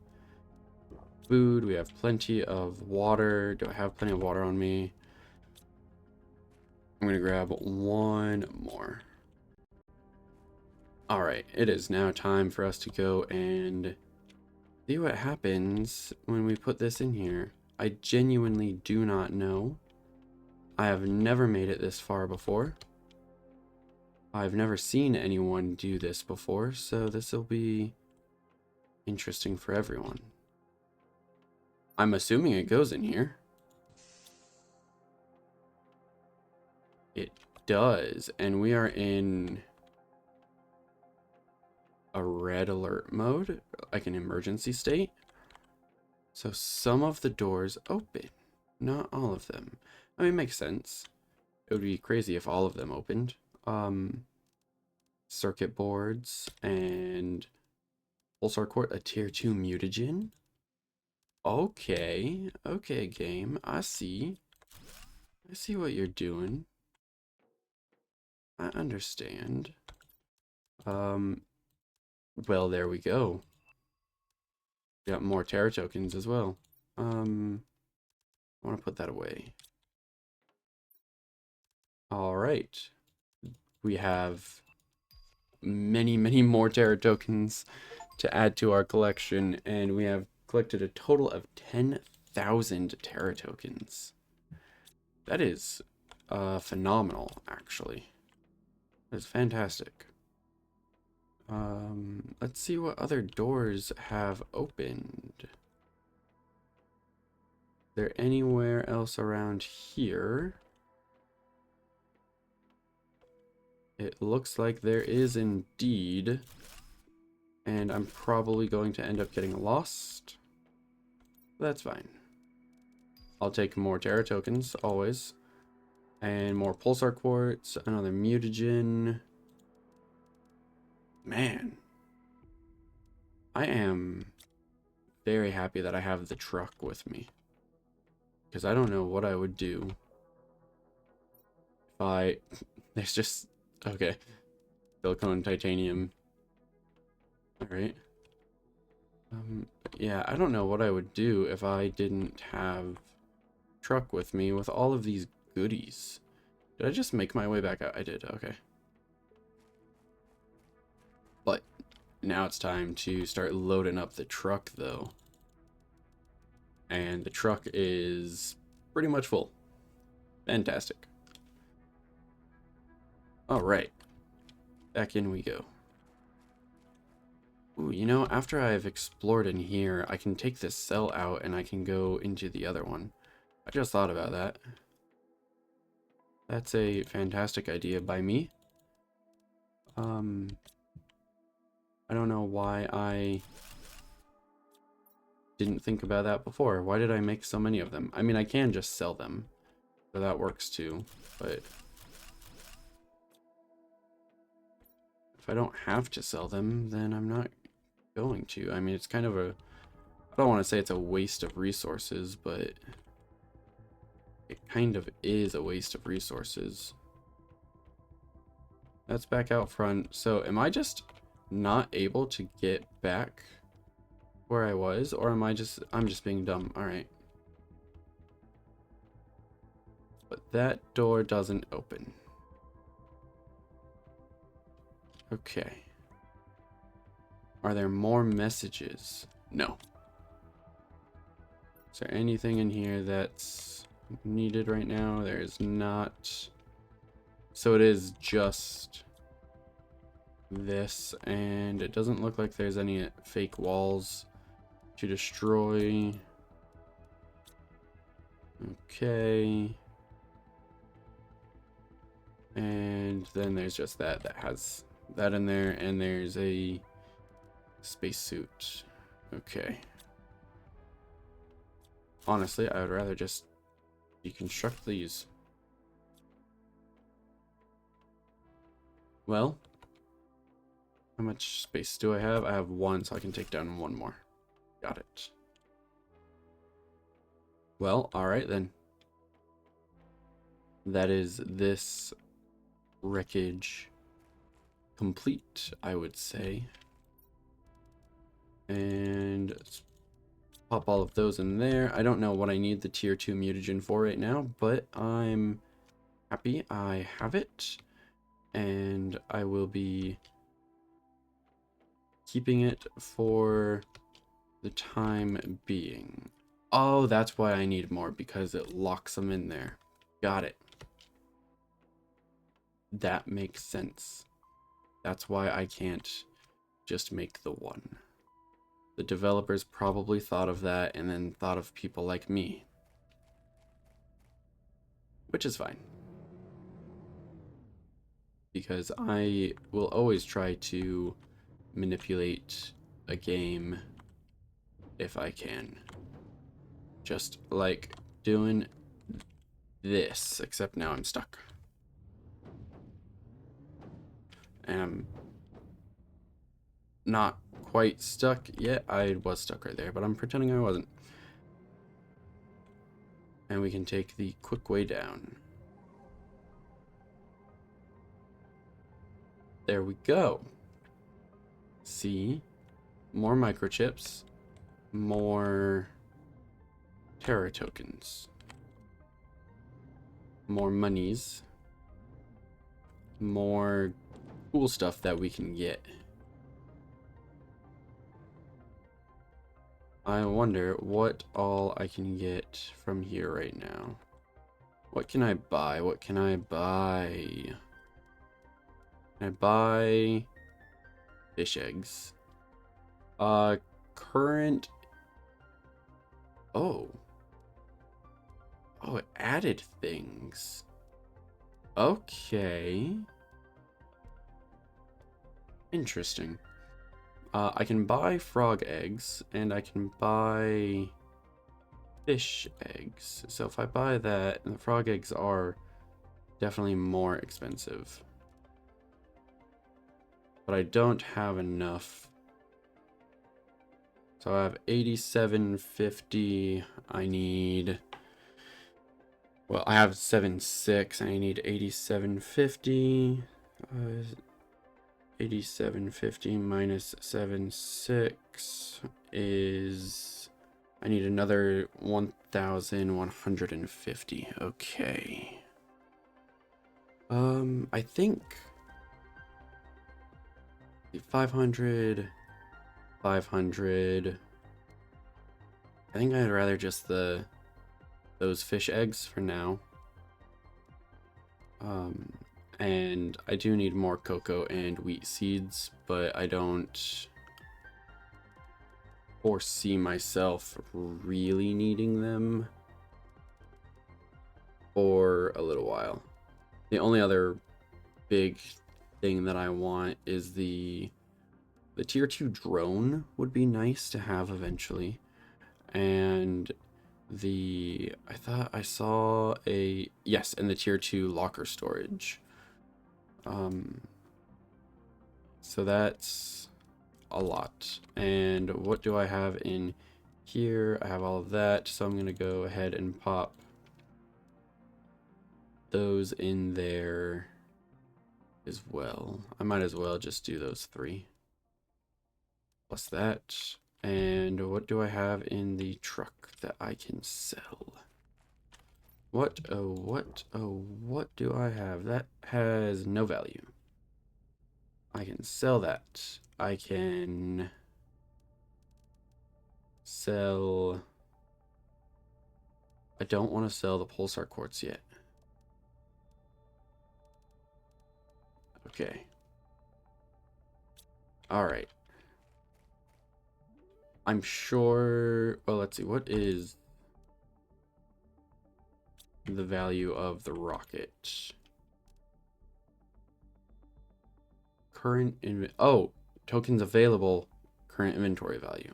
food. We have plenty of water. Do I have plenty of water on me? I'm going to grab one more. All right, it is now time for us to go and see what happens when we put this in here. I genuinely do not know. I have never made it this far before. I've never seen anyone do this before, so this will be interesting for everyone. I'm assuming it goes in here. It does, and we are in a red alert mode, like an emergency state. So some of the doors open, not all of them. I mean, it makes sense. It would be crazy if all of them opened. Circuit boards and pulsar core, a tier 2 mutagen. Okay, okay, game. I see what you're doing. I understand. Well, there we go. Got more Terra tokens as well. I want to put that away. All right. We have many, many more Terra tokens to add to our collection, and we have collected a total of 10,000 Terra tokens. That is phenomenal, actually. That's fantastic. Let's see what other doors have opened. Is there anywhere else around here? It looks like there is indeed. And I'm probably going to end up getting lost. That's fine. I'll take more Terra tokens, always. And more Pulsar Quartz, another Mutagen. Man. I am very happy that I have the truck with me. Because I don't know what I would do if I... There's just... Okay. Silicone, titanium. Alright. Yeah, I don't know what I would do if I didn't have truck with me with all of these goodies. Did I just make my way back out? I did, okay. But now it's time to start loading up the truck, though. And the truck is pretty much full. Fantastic. Alright. Back in we go. Ooh, you know, after I've explored in here, I can take this cell out and I can go into the other one. I just thought about that. That's a fantastic idea by me. I don't know why I didn't think about that before. Why did I make so many of them? I mean, I can just sell them, so that works too, but if I don't have to sell them, then I'm not going to. I mean, it's kind of a, I don't want to say it's a waste of resources, but it kind of is a waste of resources. That's back out front. So am I just not able to get back where I was, or am I'm just being dumb? All right. But that door doesn't open. Okay. Are there more messages? No. Is there anything in here that's needed right now? There is not. So it is just this, and it doesn't look like there's any fake walls to destroy. Okay. And then there's just that has that in there, and there's a spacesuit. Okay. Honestly, I would rather just deconstruct these. Well, how much space do I have? I have one, so I can take down one more. Got it. Well, alright then. That is this wreckage complete, I would say. And let's pop all of those in there. I don't know what I need the tier 2 mutagen for right now, but I'm happy I have it. And I will be keeping it for the time being. Oh, that's why I need more, because it locks them in there. Got it. That makes sense. That's why I can't just make the one. The developers probably thought of that and then thought of people like me. Which is fine. Because I will always try to manipulate a game if I can. Just like doing this, except now I'm stuck. And I'm not quite stuck yet. I was stuck right there, but I'm pretending I wasn't. And we can take the quick way down. There we go. See? More microchips. More Terra tokens. More monies. More cool stuff that we can get. I wonder what all I can get from here right now. What can I buy? What can I buy? Can I buy fish eggs? Current. Oh. Oh, it added things. Okay. Interesting. I can buy frog eggs, and I can buy fish eggs. So if I buy that, and the frog eggs are definitely more expensive. But I don't have enough. So I have 8750. I need... Well, I have 76. I need 8750. 8750 minus 76 is... I need another 1150. Okay. I think 500, 500. I think I'd rather just those fish eggs for now. And I do need more cocoa and wheat seeds, but I don't foresee myself really needing them for a little while. The only other big thing that I want is the tier 2 drone would be nice to have eventually. And I thought I saw yes, and the tier 2 locker storage. So that's a lot. And what do I have in here? I have all of that, so I'm gonna go ahead and pop those in there as well. I might as well just do those 3 plus that. And what do I have in the truck that I can sell? What do I have? That has no value. I can sell that. I can sell... I don't want to sell the pulsar quartz yet. Okay. Alright. I'm sure... Well, let's see. What is the value of the rocket? Oh, tokens available. Current inventory value.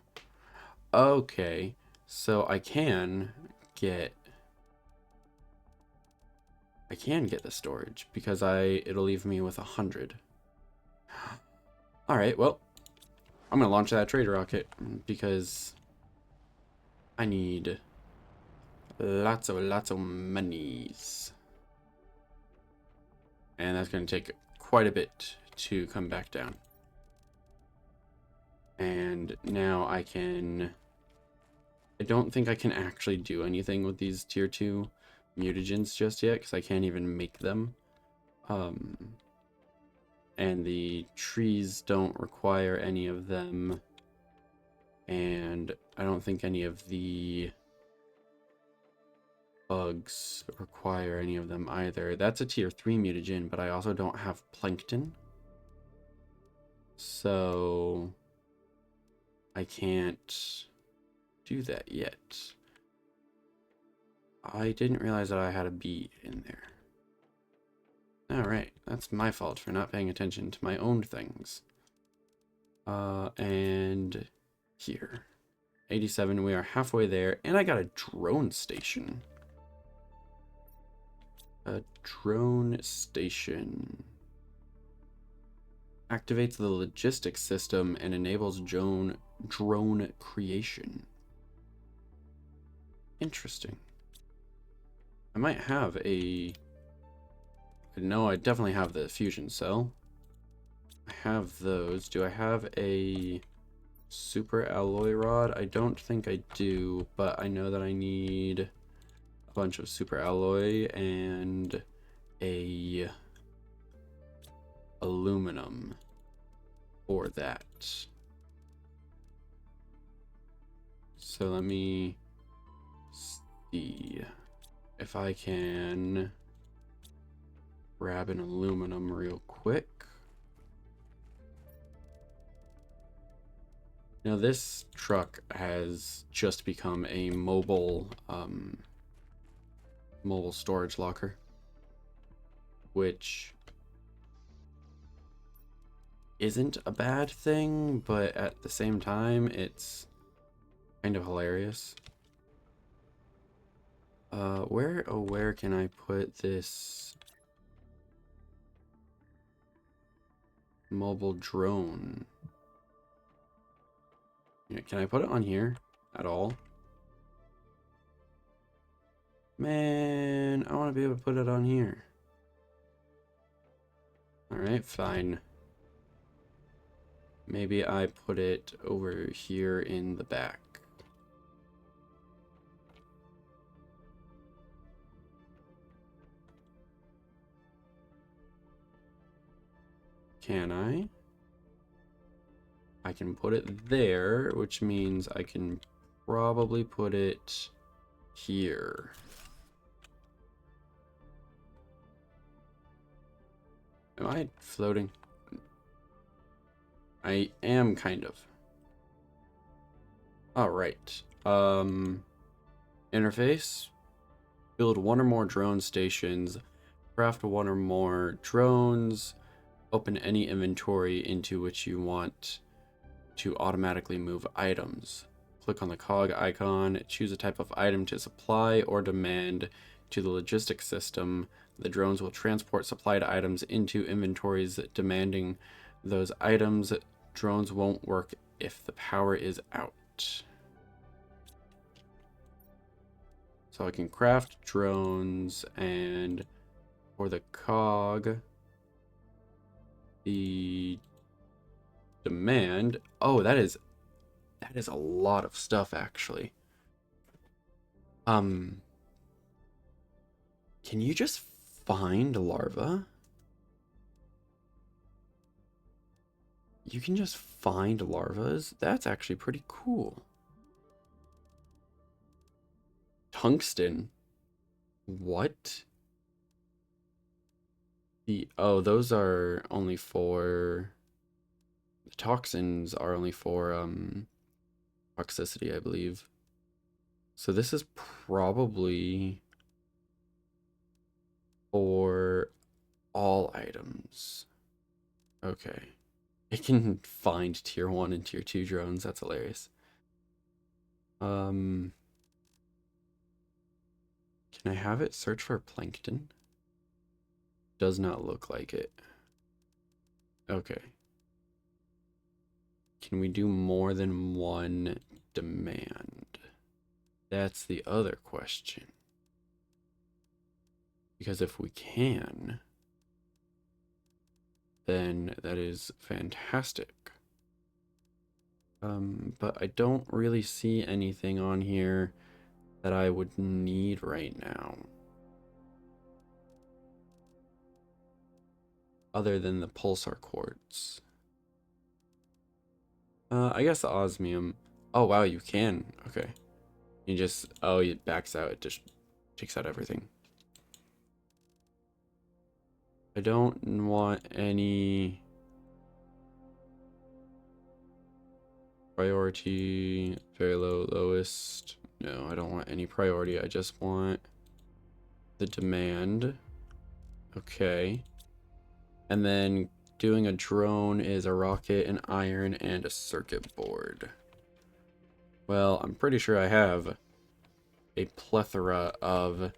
Okay. So I can get the storage because it'll leave me with 100. All right, well, I'm gonna launch that trade rocket because I need lots of monies, and that's gonna take quite a bit to come back down. And now I don't think I can actually do anything with these tier 2 mutagens just yet because I can't even make them. And the trees don't require any of them. And I don't think any of the bugs require any of them either. That's a tier 3 mutagen, but I also don't have plankton. So I can't do that yet. I didn't realize that I had a bee in there. Alright, that's my fault for not paying attention to my own things. And here. 87, we are halfway there, and I got a drone station. A drone station. Activates the logistics system and enables drone creation. Interesting. I might have no, I definitely have the fusion cell. I have those. Do I have a super alloy rod? I don't think I do, but I know that I need a bunch of super alloy and a aluminum for that. So let me see if I can grab an aluminum real quick. Now this truck has just become a mobile storage locker, which isn't a bad thing, but at the same time, it's kind of hilarious. Where can I put this mobile drone? Yeah, can I put it on here at all? Man, I want to be able to put it on here. Alright, fine. Maybe I put it over here in the back. Can I? I can put it there, which means I can probably put it here. Am I floating? I am kind of. Alright. Interface. Build one or more drone stations. Craft one or more drones. Open any inventory into which you want to automatically move items. Click on the cog icon. Choose a type of item to supply or demand to the logistics system. The drones will transport supplied items into inventories demanding those items. Drones won't work if the power is out. So I can craft drones, and for the cog, the demand. Oh, that is a lot of stuff actually. Can you just find larva? You can just find larvas? That's actually pretty cool. Tungsten. What? Those are only for the toxins are only for toxicity, I believe. So this is probably for all items. Okay. It can find tier 1 and tier 2 drones. That's hilarious. Can I have it search for plankton? Does not look like it. Okay. Can we do more than one demand? That's the other question. Because if we can, then that is fantastic. But I don't really see anything on here that I would need right now. Other than the pulsar quartz. I guess the osmium. Oh, wow, you can. Okay. You just, it backs out. It just takes out everything. I don't want any priority, very low, lowest. No, I don't want any priority. I just want the demand. Okay. And then doing a drone is a rocket, an iron, and a circuit board. Well, I'm pretty sure I have a plethora of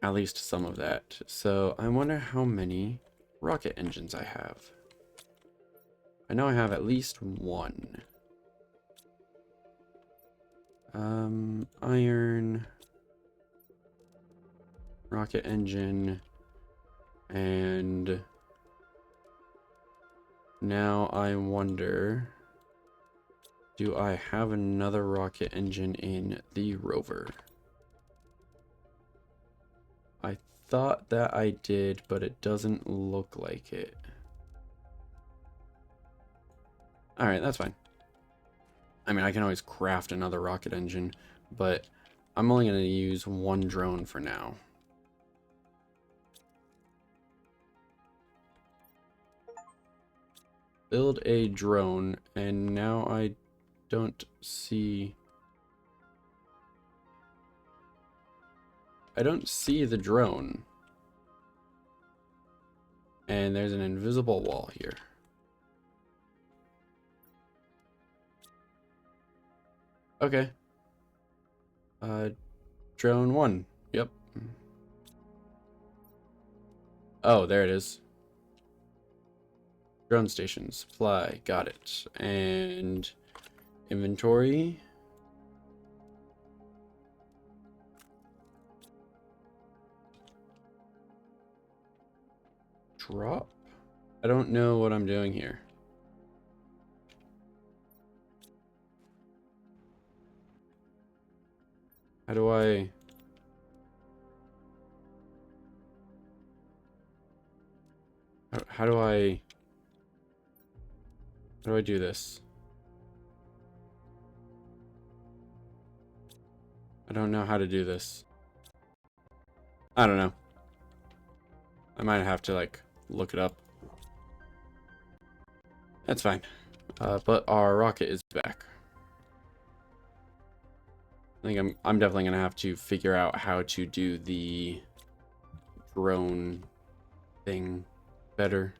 at least some of that. So I wonder how many rocket engines I have. I know I have at least one. Iron, rocket engine, and now I wonder, do I have another rocket engine in the rover? I thought that I did, but it doesn't look like it. Alright, that's fine. I mean, I can always craft another rocket engine, but I'm only going to use one drone for now. Build a drone, and now I don't see... I don't see the drone. And there's an invisible wall here. Okay. Drone 1. Yep. Oh, there it is. Drone station. Supply. Got it. And inventory. Drop? I don't know what I'm doing here. How do I... How do I... How do I do this? I don't know how to do this. I don't know. I might have to, like, look it up. That's fine. But our rocket is back. I think I'm definitely gonna have to figure out how to do the drone thing better.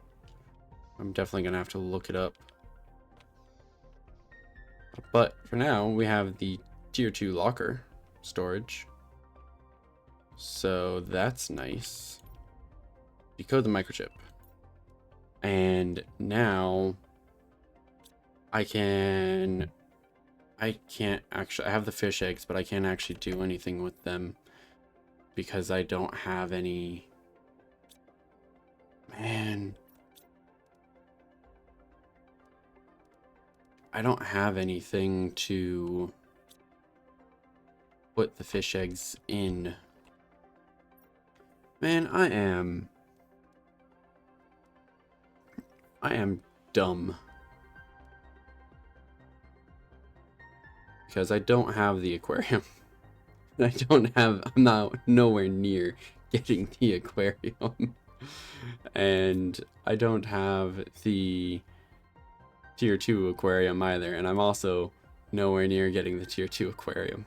I'm definitely gonna have to look it up. But for now, we have the tier 2 locker storage. So that's nice. Decode the microchip. And now I can't actually, I have the fish eggs, but I can't actually do anything with them because I don't have any. Man, I don't have anything to put the fish eggs in. Man, I am dumb. Because I don't have the aquarium. I'm not nowhere near getting the aquarium. And I don't have the tier 2 aquarium either, and I'm also nowhere near getting the tier 2 aquarium.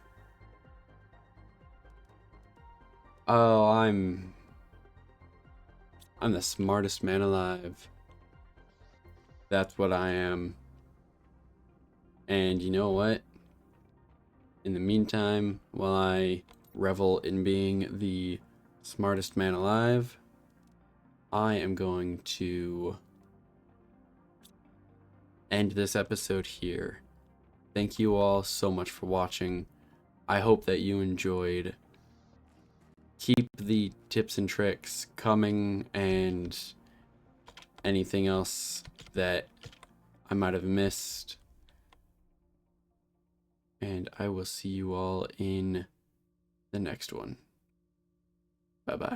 Oh, I'm the smartest man alive. That's what I am. And you know what? In the meantime, while I revel in being the smartest man alive, I am going to end this episode here. Thank you all so much for watching. I hope that you enjoyed. Keep the tips and tricks coming, and anything else that I might have missed. And I will see you all in the next one. Bye-bye.